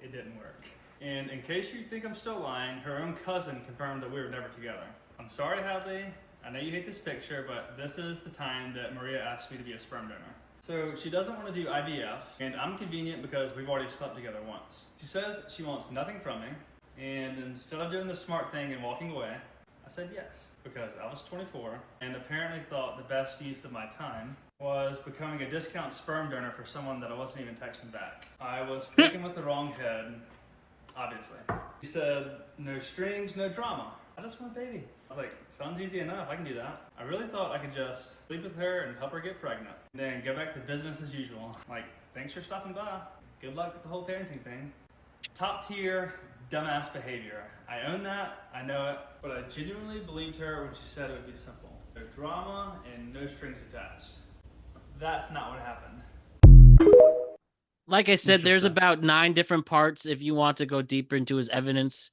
It didn't work. And in case you think I'm still lying, her own cousin confirmed that we were never together. I'm sorry, Hadley. I know you hate this picture, but this is the time that Maria asked me to be a sperm donor. So she doesn't want to do IVF, and I'm convenient because we've already slept together once. She says she wants nothing from me, and instead of doing the smart thing and walking away, I said yes, because I was 24 and apparently thought the best use of my time was becoming a discount sperm donor for someone that I wasn't even texting back. I was thinking with the wrong head, obviously. She said, no strings, no drama. I just want a baby. I was like, sounds easy enough, I can do that. I really thought I could just sleep with her and help her get pregnant. And then go back to business as usual. Like, thanks for stopping by. Good luck with the whole parenting thing. Top tier, dumbass behavior. I own that, I know it, but I genuinely believed her when she said it would be simple. No drama and no strings attached. That's not what happened. Like I said, there's about 9 different parts if you want to go deeper into his evidence.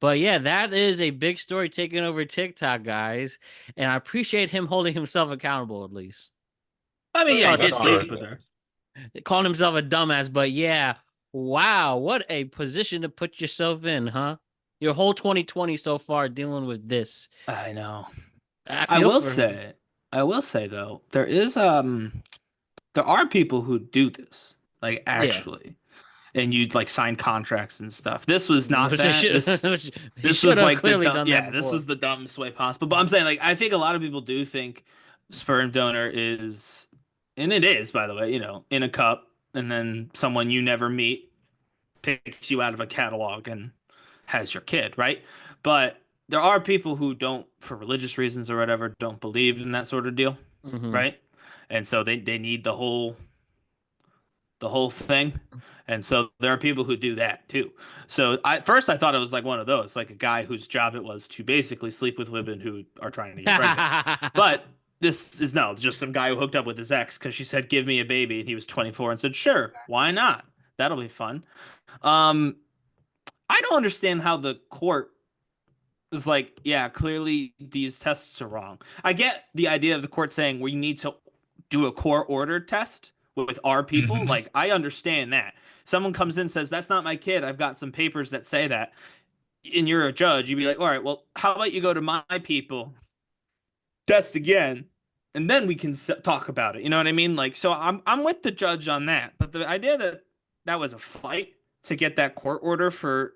But yeah, that is a big story taking over TikTok, guys. And I appreciate him holding himself accountable, at least. I mean, yeah, he did sleep with her. Calling himself a dumbass, but yeah, wow, what a position to put yourself in, huh? Your whole 2020 so far dealing with this. I know. I will say though, there are people who do this, like actually, and you'd like sign contracts and stuff. This was not that. This was like this was the dumbest way possible. But I'm saying, like, I think a lot of people do think sperm donor is, and it is, by the way, in a cup, and then someone you never meet picks you out of a catalog and has your kid, right? But there are people who don't, for religious reasons or whatever, don't believe in that sort of deal, right? And so they need the whole thing. And so there are people who do that too. So first I thought it was like one of those, like a guy whose job it was to basically sleep with women who are trying to get pregnant. But this is just some guy who hooked up with his ex because she said, give me a baby. And he was 24 and said, sure, why not? That'll be fun. I don't understand how the court is like, yeah, clearly these tests are wrong. I get the idea of the court saying we need to do a court-ordered test with our people. Like, I understand that. Someone comes in and says, that's not my kid. I've got some papers that say that. And you're a judge. You'd be like, all right, well, how about you go to my people, test again, and then we can talk about it. You know what I mean? Like, so I'm with the judge on that. But the idea that was a fight to get that court order for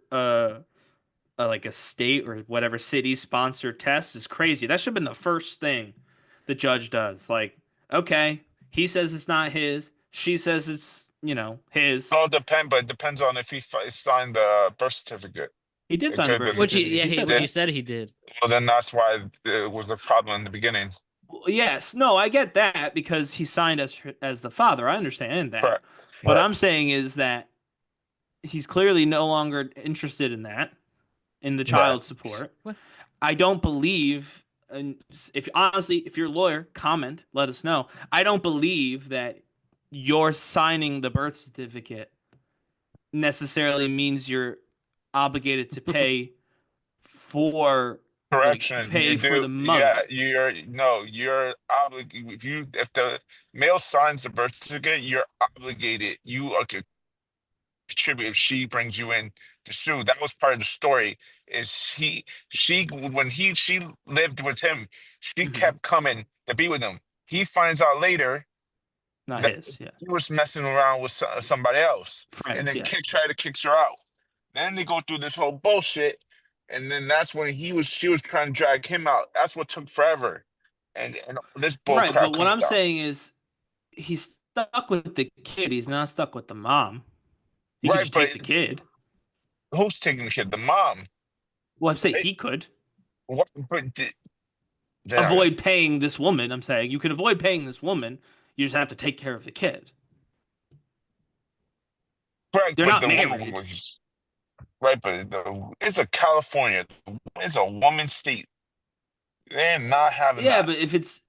like a state or whatever city sponsored test is crazy. That should have been the first thing the judge does. Like, okay, he says it's not his. She says it's, his. Oh, it depends on if he signed the birth certificate. He did sign the birth certificate. Which he said he did. Well, then that's why it was the problem in the beginning. Yes, no, I get that because he signed as the father. I understand that. Correct. What I'm saying is that he's clearly no longer interested in that, in the child support. What? I don't believe, and if you're a lawyer, comment, let us know. I don't believe that you're signing the birth certificate necessarily means you're obligated to pay for Correction, pay you for do. the mother. Yeah, you're obligated. If the male signs the birth certificate, you're obligated. You are contribute if she brings you in to sue. That was part of the story. Is she when she lived with him, she kept coming to be with him. He finds out later Not that his, yeah. he was messing around with somebody else, and Friends, then yeah. tried to kick her out. Then they go through this whole bullshit, and then that's when she was trying to drag him out. That's what took forever, and this bull Right, crap but what comes I'm out. saying is he's stuck with the kid. He's not stuck with the mom. He could Right, just but take the kid. who's taking the kid? The mom. Well, I'm saying Right? he could What? But avoid paying this woman. I'm saying you can avoid paying this woman. You just have to take care of the kid. correct, They're but not the woman married. was right. But it's a California. It's a woman's state. They're not having Yeah, that. but if it's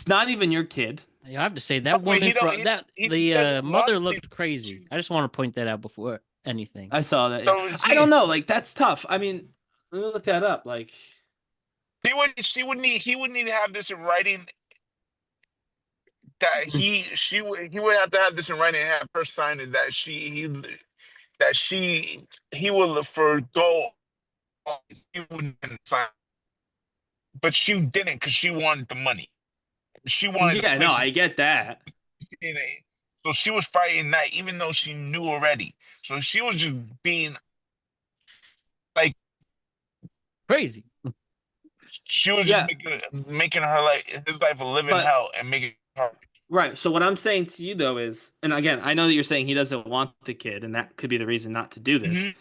not even your kid. You have to say that Wait, woman from he doesn't love mother the looked crazy. I just want to point that out before anything. I saw that. So Yeah. is I don't know. Like that's tough. I mean, let me look that up. Like he would need to have this in writing that he would have to have this in writing and have her sign it that he will forgo. He wouldn't sign, but she didn't because she wanted the money. She wanted the yeah, no, I places. get that. So she was fighting that even though she knew already. So she was just being like crazy. She was just making her his life a living hell and making her. Right. So what I'm saying to you though is, and again, I know that you're saying he doesn't want the kid, and that could be the reason not to do this.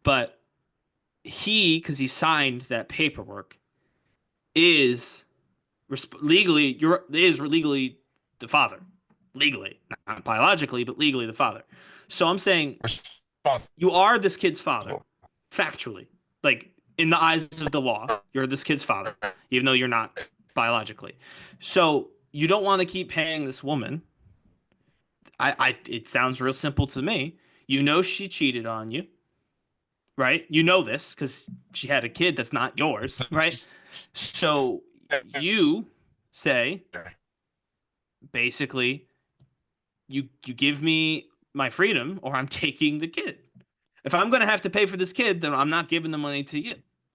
But because he signed that paperwork, is legally the father, legally, not biologically, but legally the father. So I'm saying you are this kid's father, factually, like in the eyes of the law, you're this kid's father, even though you're not biologically. So you don't want to keep paying this woman. It sounds real simple to me. You know she cheated on you, right? You know this because she had a kid that's not yours, right? So you say, basically, you give me my freedom or I'm taking the kid. If I'm going to have to pay for this kid, then I'm not giving the money to you,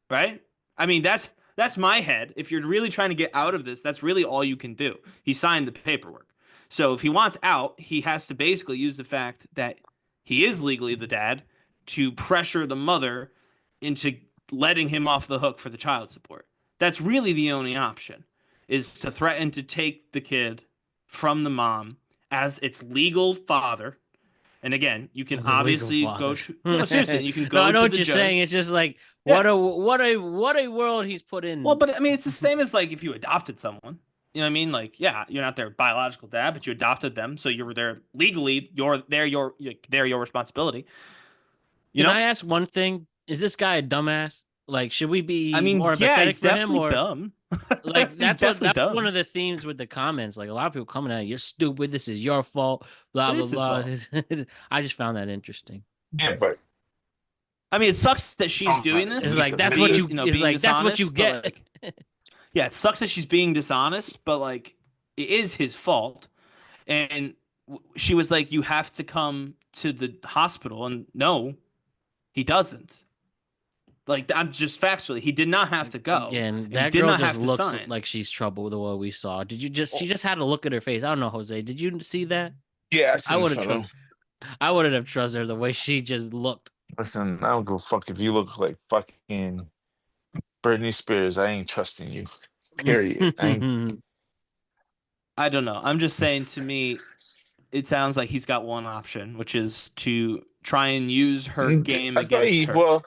right? I mean, that's my head. If you're really trying to get out of this, that's really all you can do. He signed the paperwork. So if he wants out, he has to basically use the fact that he is legally the dad to pressure the mother into letting him off the hook for the child support. That's really the only option, is to threaten to take the kid from the mom as its legal father. And again, you can obviously go to no, seriously, you can go. No, I know to what the you're judge. saying. It's just like what a world he's put in. Well, but I mean, it's the same as like if you adopted someone. You know what I mean? Like, yeah, you're not their biological dad, but you adopted them, so you were there legally. They're your responsibility. Can I ask one thing? Is this guy a dumbass? Like, should we be more yeah, empathetic he's for him, definitely or dumb. like that's dumb. one of the themes with the comments. Like a lot of people coming at you're stupid. This is your fault. Blah It blah is blah. I just found that interesting. Yeah, but I mean, it sucks that she's doing this. It's like that's what you. It's being like that's what you dishonest, get. but, like, yeah, it sucks that she's being dishonest, but like it is his fault. And she was like, "You have to come to the hospital," and no, he doesn't. Like I'm just factually, he did not have to go. Again, He that did girl not just have to looks sign. like she's trouble with what we saw. Did you just? She just had to look at her face. I don't know, Jose. Did you see that? yeah, I would have trusted. I wouldn't have trusted her the way she just looked. Listen, I don't give a fuck if you look like fucking Britney Spears. I ain't trusting you. Period. I don't know. I'm just saying. To me, it sounds like he's got one option, which is to try and use her game against her. Well,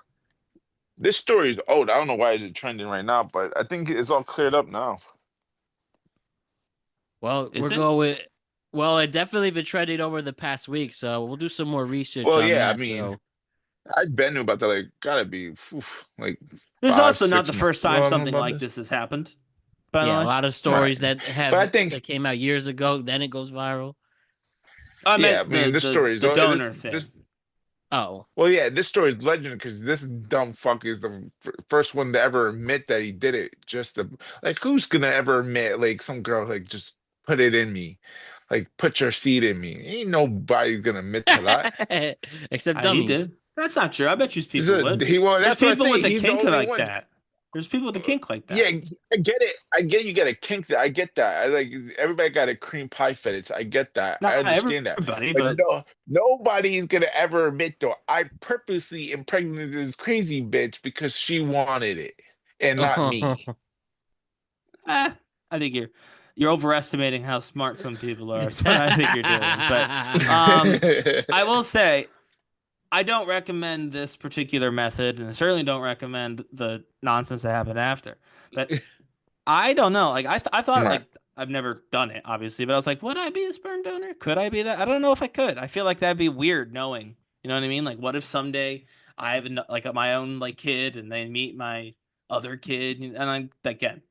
this story is old. I don't know why it's trending right now, but I think it's all cleared up now. Well, it definitely been trending over the past week, so we'll do some more research Well, on yeah, that. I mean, I've been about that. Like, gotta be like. This is 5, also not 6 the first time something like this has happened. By the way, a lot of stories that have But I think that came out years ago, then it goes viral. I meant this story is the donor thing. Oh. Well, yeah, this story is legend because this dumb fuck is the first one to ever admit that he did it. Just to, like, who's gonna ever admit, like, some girl, like, just put it in me, like, put your seed in me? Ain't nobody gonna admit to that. Except He dummies. did. That's not true. I bet you He's people would. well, There's that's what I people say. with a He's the kink only like one. that. There's people with a kink like Yeah, that. I get it. I get you got a kink that I get that. I like everybody got a cream pie fetish. I get that. I Not understand that. everybody, But but no, nobody's gonna ever admit though. I purposely impregnated this crazy bitch because she wanted it and not me. I think you're overestimating how smart some people are. That's what I think you're doing. But I will say I don't recommend this particular method, and I certainly don't recommend the nonsense that happened after. But I don't know. Like I thought Right. like I've never done it, obviously, but I was like, would I be a sperm donor? Could I be that? I don't know if I could. I feel like that'd be weird knowing. You know what I mean? Like, what if someday I have like my own like kid, and they meet my other kid, and I again,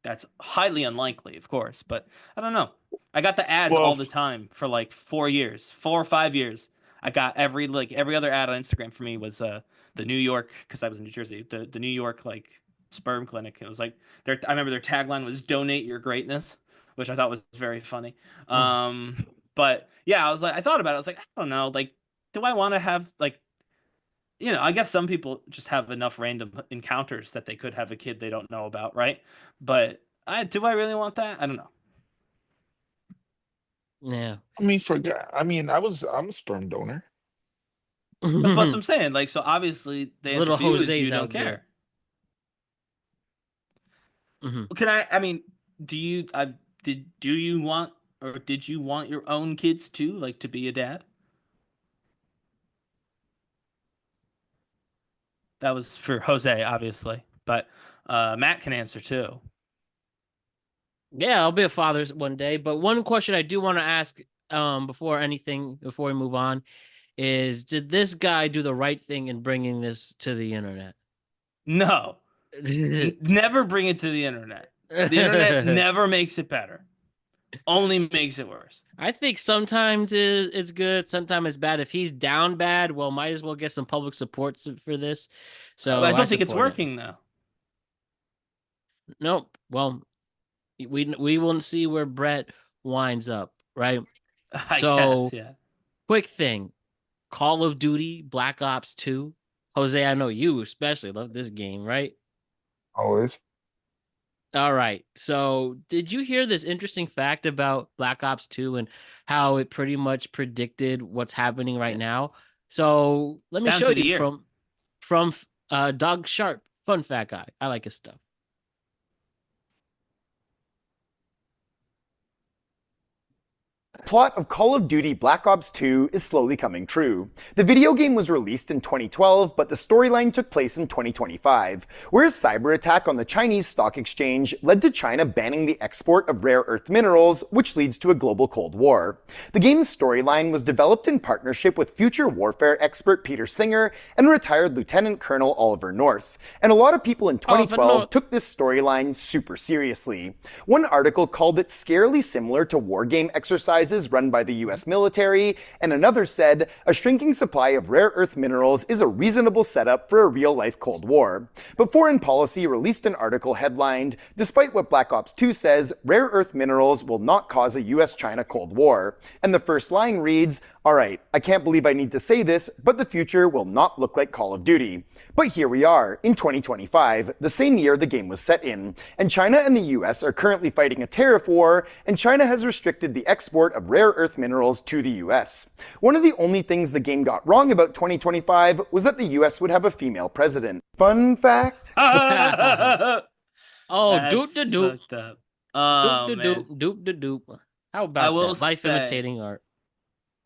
that's highly unlikely, of course, but I don't know. I got the ads Well, all the time for like 4 years, 4 or 5 years. I got every other ad on Instagram for me was the New York, because I was in New Jersey, the New York like sperm clinic. It was like I remember their tagline was "Donate your greatness," which I thought was very funny. But yeah, I thought about it. I was like, I don't know, like, do I want to have like, I guess some people just have enough random encounters that they could have a kid they don't know about, right? But do I really want that? I don't know. Yeah. I mean, I'm a sperm donor. That's what I'm saying. Like, so obviously the answer Little for you is you Jose's don't out care. there. Can I mean, do you do you want, or did you want your own kids too, like to be a dad? That was for Jose, obviously, but Matt can answer too. Yeah, I'll be a father one day. But one question I do want to ask before we move on, is did this guy do the right thing in bringing this to the internet? No. Never bring it to the internet. The internet never makes it better. Only makes it worse. I think sometimes it's good, sometimes it's bad. If he's down bad, well, might as well get some public support for this. So I don't think it's support it. working though. Nope. Well, we will see where Brett winds up, right? I guess, yeah. Quick thing. Call of Duty Black Ops 2. Jose, I know you especially love this game, right? Always. All right. So, did you hear this interesting fact about Black Ops 2 and how it pretty much predicted what's happening right now? So, let me Down show to the you year. from Dog Sharp, fun fact guy. I like his stuff. Plot of Call of Duty Black Ops 2 is slowly coming true. The video game was released in 2012, but the storyline took place in 2025, where a cyber attack on the Chinese stock exchange led to China banning the export of rare earth minerals, which leads to a global Cold War. The game's storyline was developed in partnership with future warfare expert Peter Singer and retired Lieutenant Colonel Oliver North, and a lot of people in 2012 took this storyline super seriously. One article called it scarily similar to wargame exercises run by the US military, and another said, a shrinking supply of rare earth minerals is a reasonable setup for a real-life Cold War. But Foreign Policy released an article headlined, despite what Black Ops 2 says, rare earth minerals will not cause a US-China Cold War. And the first line reads, alright, I can't believe I need to say this, but the future will not look like Call of Duty. But here we are, in 2025, the same year the game was set in, and China and the US are currently fighting a tariff war, and China has restricted the export of rare earth minerals to the US. One of the only things the game got wrong about 2025 was that the US would have a female president. Fun fact? Oh, doop That's de doop. fucked up. Doop Oh, de man. doop de doop. How I about will that? Life say- imitating art.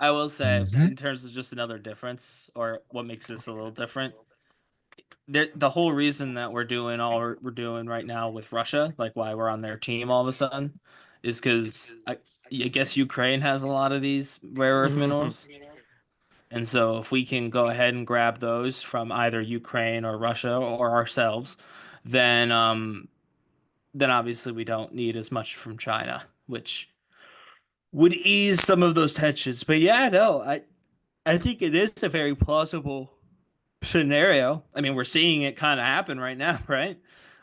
I will say, in terms of just another difference, or what makes this a little different, the whole reason that we're doing all we're doing right now with Russia, like why we're on their team all of a sudden, is because I guess Ukraine has a lot of these rare earth minerals. And so if we can go ahead and grab those from either Ukraine or Russia or ourselves, then obviously we don't need as much from China, which would ease some of those tensions. But yeah, no, I think it is a very plausible scenario. I mean, we're seeing it kind of happen right now, right?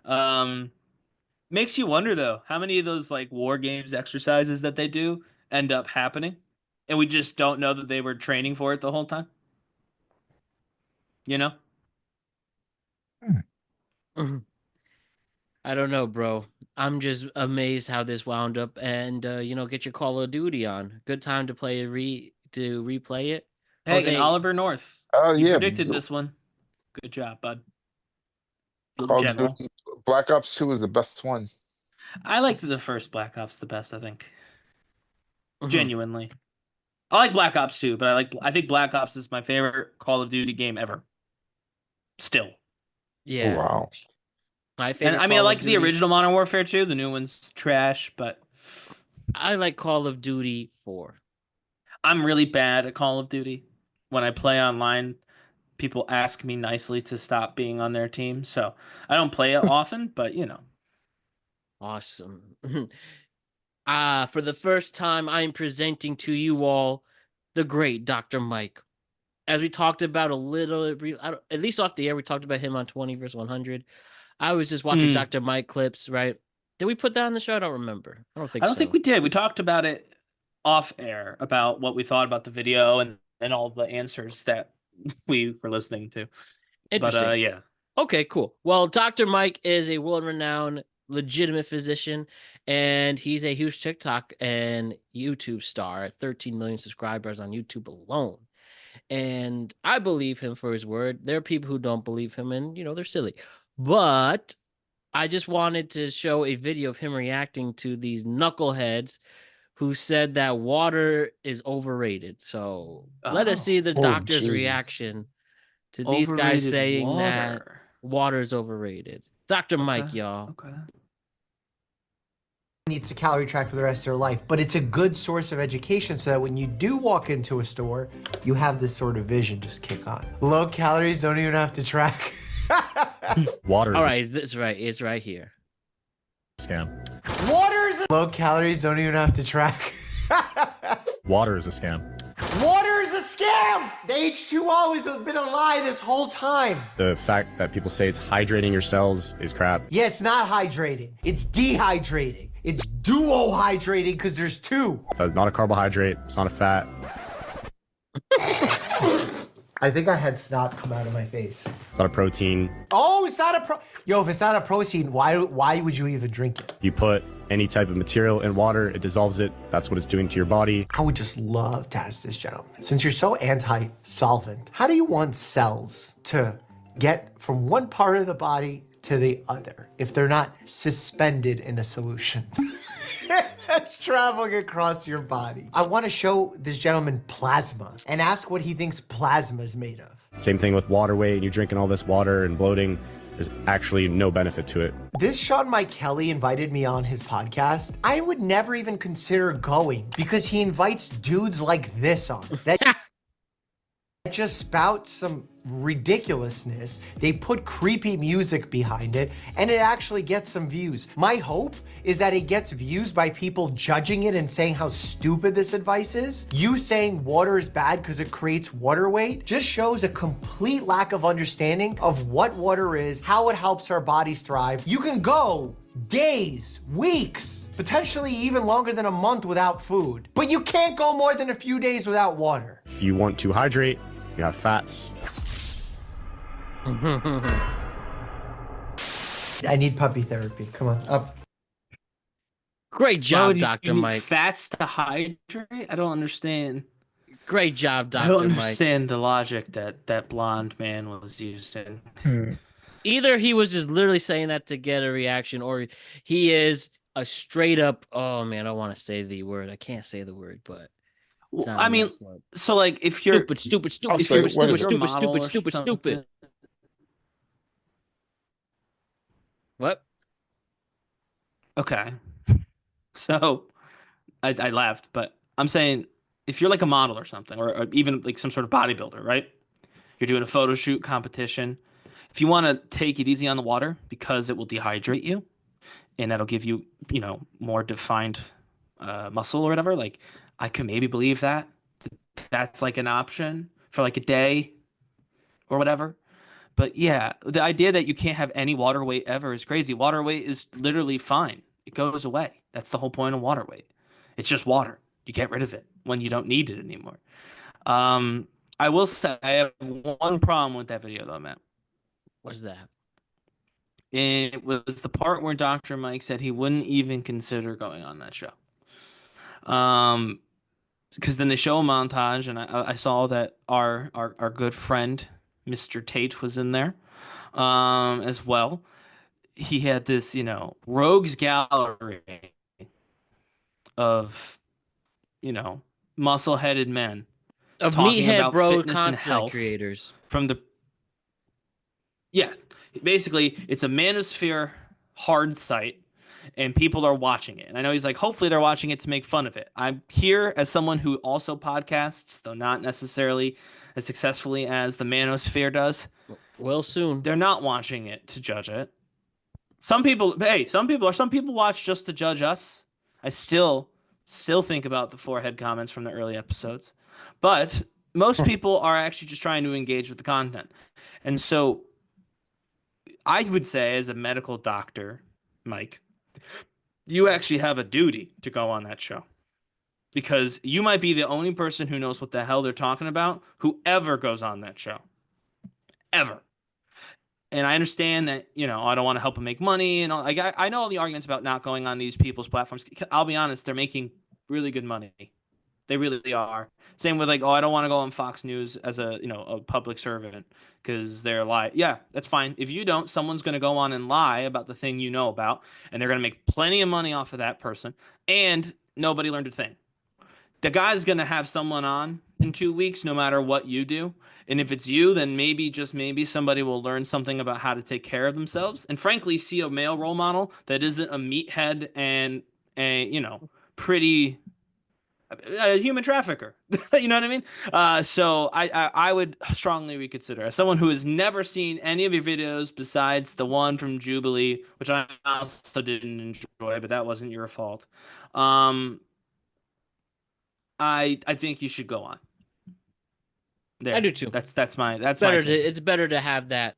Um, Makes you wonder though, how many of those like war games exercises that they do end up happening, and we just don't know that they were training for it the whole time. You know? I don't know, bro. I'm just amazed how this wound up, and get your Call of Duty on. Good time to replay it. Hey, and Jose, Oliver North, Oh you yeah, predicted this one. Good job, bud. Call of General. Duty Black Ops 2 is the best one. I liked the first Black Ops the best, I think. Mhm. Genuinely. I like Black Ops 2, but I think Black Ops is my favorite Call of Duty game ever. Still. Yeah. Oh, wow. My And favorite. I mean, I Call like of the Duty. original Modern Warfare 2. The new one's trash, but I like Call of Duty 4. I'm really bad at Call of Duty. When I play online, people ask me nicely to stop being on their team, so I don't play it often, but you know. Awesome. For the first time, I'm presenting to you all the great Dr. Mike. As we talked about a little, at least off the air, we talked about him on 20 vs 100. I was just watching Dr. Mike clips, right? Did we put that on the show? I don't remember. I don't think I don't so. think we did. We talked about it off air about what we thought about the video and all the answers that we were listening to. Interesting. But yeah. Okay, cool. Well, Dr. Mike is a world-renowned, legitimate physician, and he's a huge TikTok and YouTube star. 13 million subscribers on YouTube alone. And I believe him for his word. There are people who don't believe him, and they're silly. But I just wanted to show a video of him reacting to these knuckleheads who said that water is overrated. So let us see the doctor's reaction to these guys Overrated saying that water. water is overrated. Dr. Mike, y'all. Okay. Needs to calorie track for the rest of their life, but it's a good source of education so that when you do walk into a store, you have this sort of vision just kick on. Low calories don't even have to track. Water. All right, that's right. It's right here. Scam. Water's low calories don't even have to track. Water is a scam. Water's a scam! The H2O has been a lie this whole time. The fact that people say it's hydrating your cells is crap. Yeah, it's not hydrating. It's dehydrating. It's duo hydrating because there's two. Not a carbohydrate. It's not a fat. I think I had snot come out of my face. It's not a protein. Oh, it's not a Yo, if it's not a protein, why would you even drink it? You put any type of material in water, it dissolves it. That's what it's doing to your body. I would just love to ask this gentleman, since you're so anti-solvent, how do you want cells to get from one part of the body to the other if they're not suspended in a solution? It's traveling across your body. I want to show this gentleman plasma and ask what he thinks plasma is made of. Same thing with water weight. You're drinking all this water and bloating. There's actually no benefit to it. This Sean Mike Kelly invited me on his podcast. I would never even consider going because he invites dudes like this on. That just spout some ridiculousness. They put creepy music behind it and it actually gets some views. My hope is that it gets views by people judging it and saying how stupid this advice is. You saying water is bad because it creates water weight just shows a complete lack of understanding of what water is, how it helps our bodies thrive. You can go days, weeks, potentially even longer than a month without food, but you can't go more than a few days without water. If you want to hydrate, you have fats. I need puppy therapy. Come on, up. Great job, You Dr. need Mike. fats to hydrate? I don't understand. Great job, Dr. I don't Mike. understand the logic that blonde man was using. Either he was just literally saying that to get a reaction, or he is a straight up, oh man, I want to say the word. I can't say the word, but it's not I a mean, nice word. so like if you're stupid, if you're stupid. What? Okay. So I laughed, but I'm saying if you're like a model or something, or even like some sort of bodybuilder, right? You're doing a photo shoot competition. If you want to take it easy on the water because it will dehydrate you and that'll give you, more defined muscle or whatever, like I could maybe believe that that's like an option for like a day or whatever. But yeah, the idea that you can't have any water weight ever is crazy. Water weight is literally fine. It goes away. That's the whole point of water weight. It's just water. You get rid of it when you don't need it anymore. I will say I have one problem with that video though, Matt. What's that? It was the part where Dr. Mike said he wouldn't even consider going on that show. Because then they show a montage, and I saw that our good friend Mr. Tate was in there, as well. He had this, rogues gallery of, muscle-headed men Of talking meathead about bro fitness and content health creators. from the. Yeah, basically, it's a manosphere hard site, and people are watching it. And I know he's like, hopefully they're watching it to make fun of it. I'm here as someone who also podcasts, though not necessarily as successfully as the manosphere does. Well, soon. They're not watching it to judge it. Some people watch just to judge us. I still think about the forehead comments from the early episodes. But most people are actually just trying to engage with the content. And so I would say, as a medical doctor, Mike, you actually have a duty to go on that show. Because you might be the only person who knows what the hell they're talking about, whoever goes on that show. Ever. And I understand that, I don't want to help them make money and all. Like, I know all the arguments about not going on these people's platforms. I'll be honest, they're making really good money. They really are. Same with I don't want to go on Fox News as a public servant because they're lie. Yeah, that's fine. If you don't, someone's going to go on and lie about the thing you know about, and they're going to make plenty of money off of that person, and nobody learned a thing. The guy's going to have someone on in 2 weeks, no matter what you do. And if it's you, then maybe, just maybe, somebody will learn something about how to take care of themselves. And frankly, see a male role model that isn't a meathead and pretty a human trafficker. You know what I mean? So I would strongly reconsider. As someone who has never seen any of your videos besides the one from Jubilee, which I also didn't enjoy, but that wasn't your fault. I think you should go on. There. I do too. That's my it's better to have that.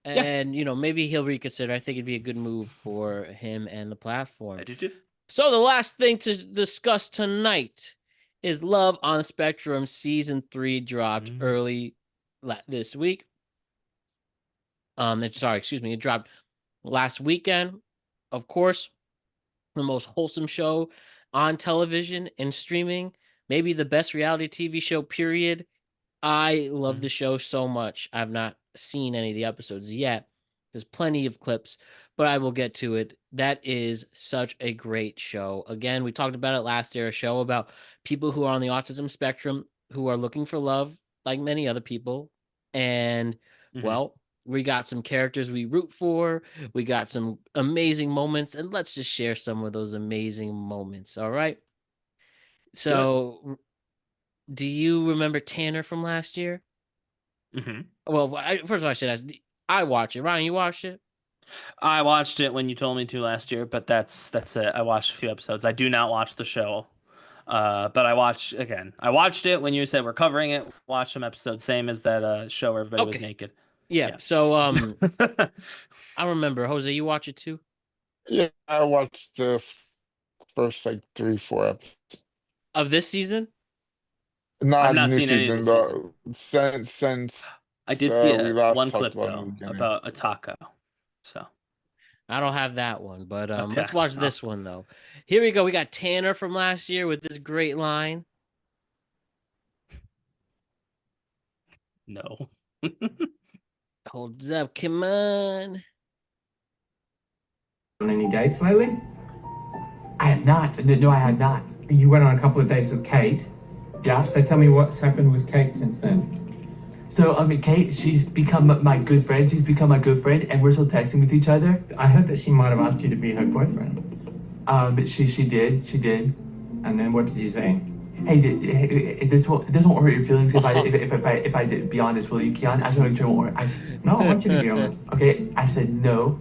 Yeah. And maybe he'll reconsider. I think it'd be a good move for him and the platform. I do too. So the last thing to discuss tonight is Love on the Spectrum season 3 dropped early this week. It dropped last weekend. Of course, the most wholesome show on television and streaming, maybe the best reality TV show, period. I love the show so much. I've not seen any of the episodes yet. There's plenty of clips, but I will get to it. That is such a great show. Again, we talked about it last year, a show about people who are on the autism spectrum who are looking for love, like many other people. And, well, we got some characters we root for. We got some amazing moments, and let's just share some of those amazing moments, all right? So, do you remember Tanner from last year? Well, first of all, I should ask, I watched it. Ryan, you watched it? I watched it when you told me to last year, but that's it. I watched a few episodes. I do not watch the show. But I watched it when you said we're covering it. Watch some episodes, same as that show where everybody was naked. Yeah. So I remember, Jose, you watch it too? Yeah, I watched the first 3-4 episodes of this season. Not not new seen any of season, this though. Since I did see we last one talked clip about though about a taco. So I don't have that one, but Okay. let's watch this one though. Here we go. We got Tanner from last year with this great line. No. Hold up, come on. On any dates lately? I have not. No, I have not. You went on a couple of dates with Kate. Yeah. So tell me what's happened with Kate since then. So, Kate, she's become my good friend. She's become my good friend, and we're still texting with each other. I heard that she might have asked you to be her boyfriend. She did. And then what did you say? Hey, this won't hurt your feelings if I be honest, will you, Keon? I just want to make sure. No, I want you to be honest. Okay, I said no.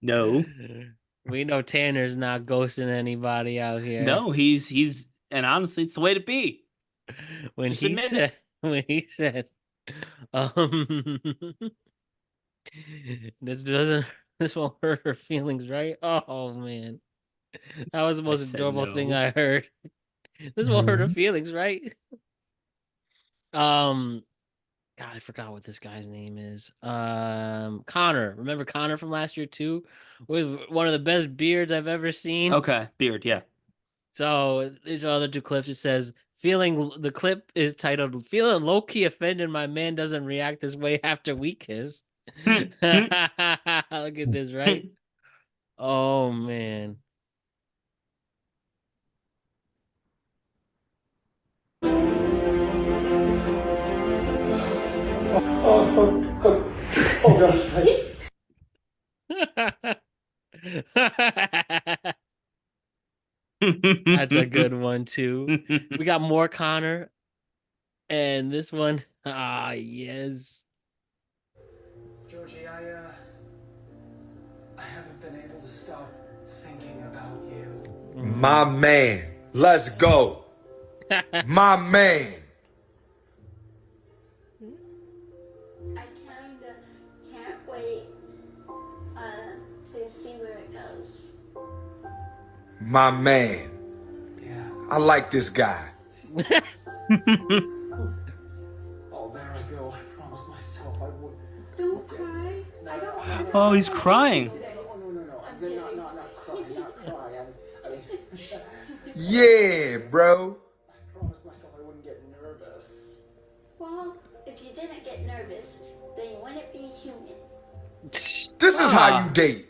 No. We know Tanner's not ghosting anybody out here. No, he's and honestly, it's the way to be. When Just he admit said, it. when he said, um, this won't hurt her feelings, right? Oh man, that was the most said adorable thing no. I heard. This won't hurt her feelings, right? God, I forgot what this guy's name is. Connor. Remember Connor from last year too? With one of the best beards I've ever seen. Okay, beard, yeah. So these are other two clips. It says, the clip is titled, "Feeling low-key offended my man doesn't react this way after we kiss." Look at this, right? Oh, man. Oh gosh. That's a good one, too. We got more Connor. And this one, yes. Georgie, I haven't been able to stop thinking about you. My man, let's go. My man. I kinda can't wait to see where it goes. My man. I like this guy. Oh, there I go. I promised myself I would. Don't cry. I don't. Oh, he's crying. Not cry. I mean, Yeah, bro. I promised myself I wouldn't get nervous. Well, if you didn't get nervous, then you wouldn't be human. This is how you date.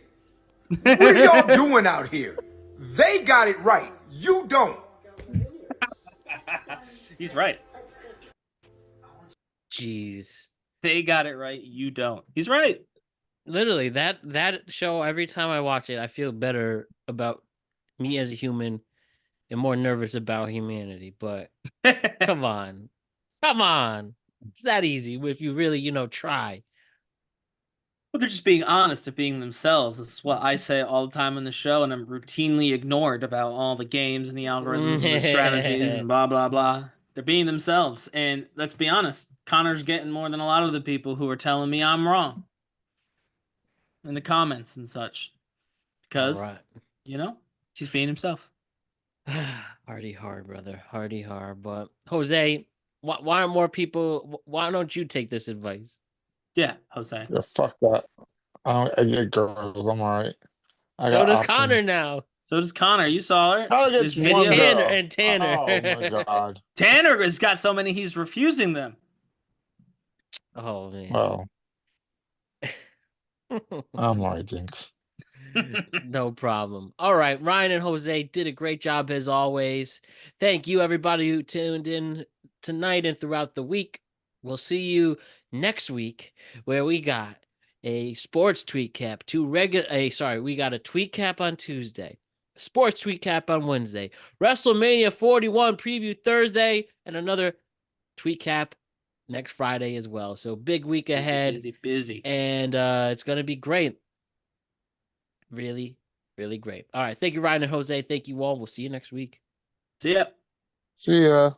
What are y'all doing out here? They got it right. You don't. He's right. Jeez. They got it right. You don't. He's right. Literally, that show, every time I watch it, I feel better about me as a human and more nervous about humanity. But come on. Come on. It's that easy if you really, try. Well, they're just being honest. They're being themselves. That's what I say all the time on the show, and I'm routinely ignored about all the games and the algorithms and the strategies and blah, blah, blah. They're being themselves. And let's be honest, Connor's getting more than a lot of the people who are telling me I'm wrong in the comments and such. Because, All right. He's being himself. Hardy hard, brother. Hardy hard. But, Jose, why aren't more people... Why don't you take this advice? Yeah, Jose. Yeah, fuck that. I get girls. I'm alright. So does Connor now. So does Connor. You saw her. Connor gets one girl. And Tanner. Oh my god. Tanner has got so many he's refusing them. Oh man. Well, I'm alright, thanks. No problem. All right, Ryan and Jose did a great job as always. Thank you, everybody who tuned in tonight and throughout the week. We'll see you next week where we got a sports tweet cap, we got a tweet cap on Tuesday, a sports tweet cap on Wednesday, WrestleMania 41 preview Thursday, and another tweet cap next Friday as well. So big week ahead. Busy. And it's going to be great. Really, really great. All right. Thank you, Ryan and Jose. Thank you all. We'll see you next week. See ya. See ya.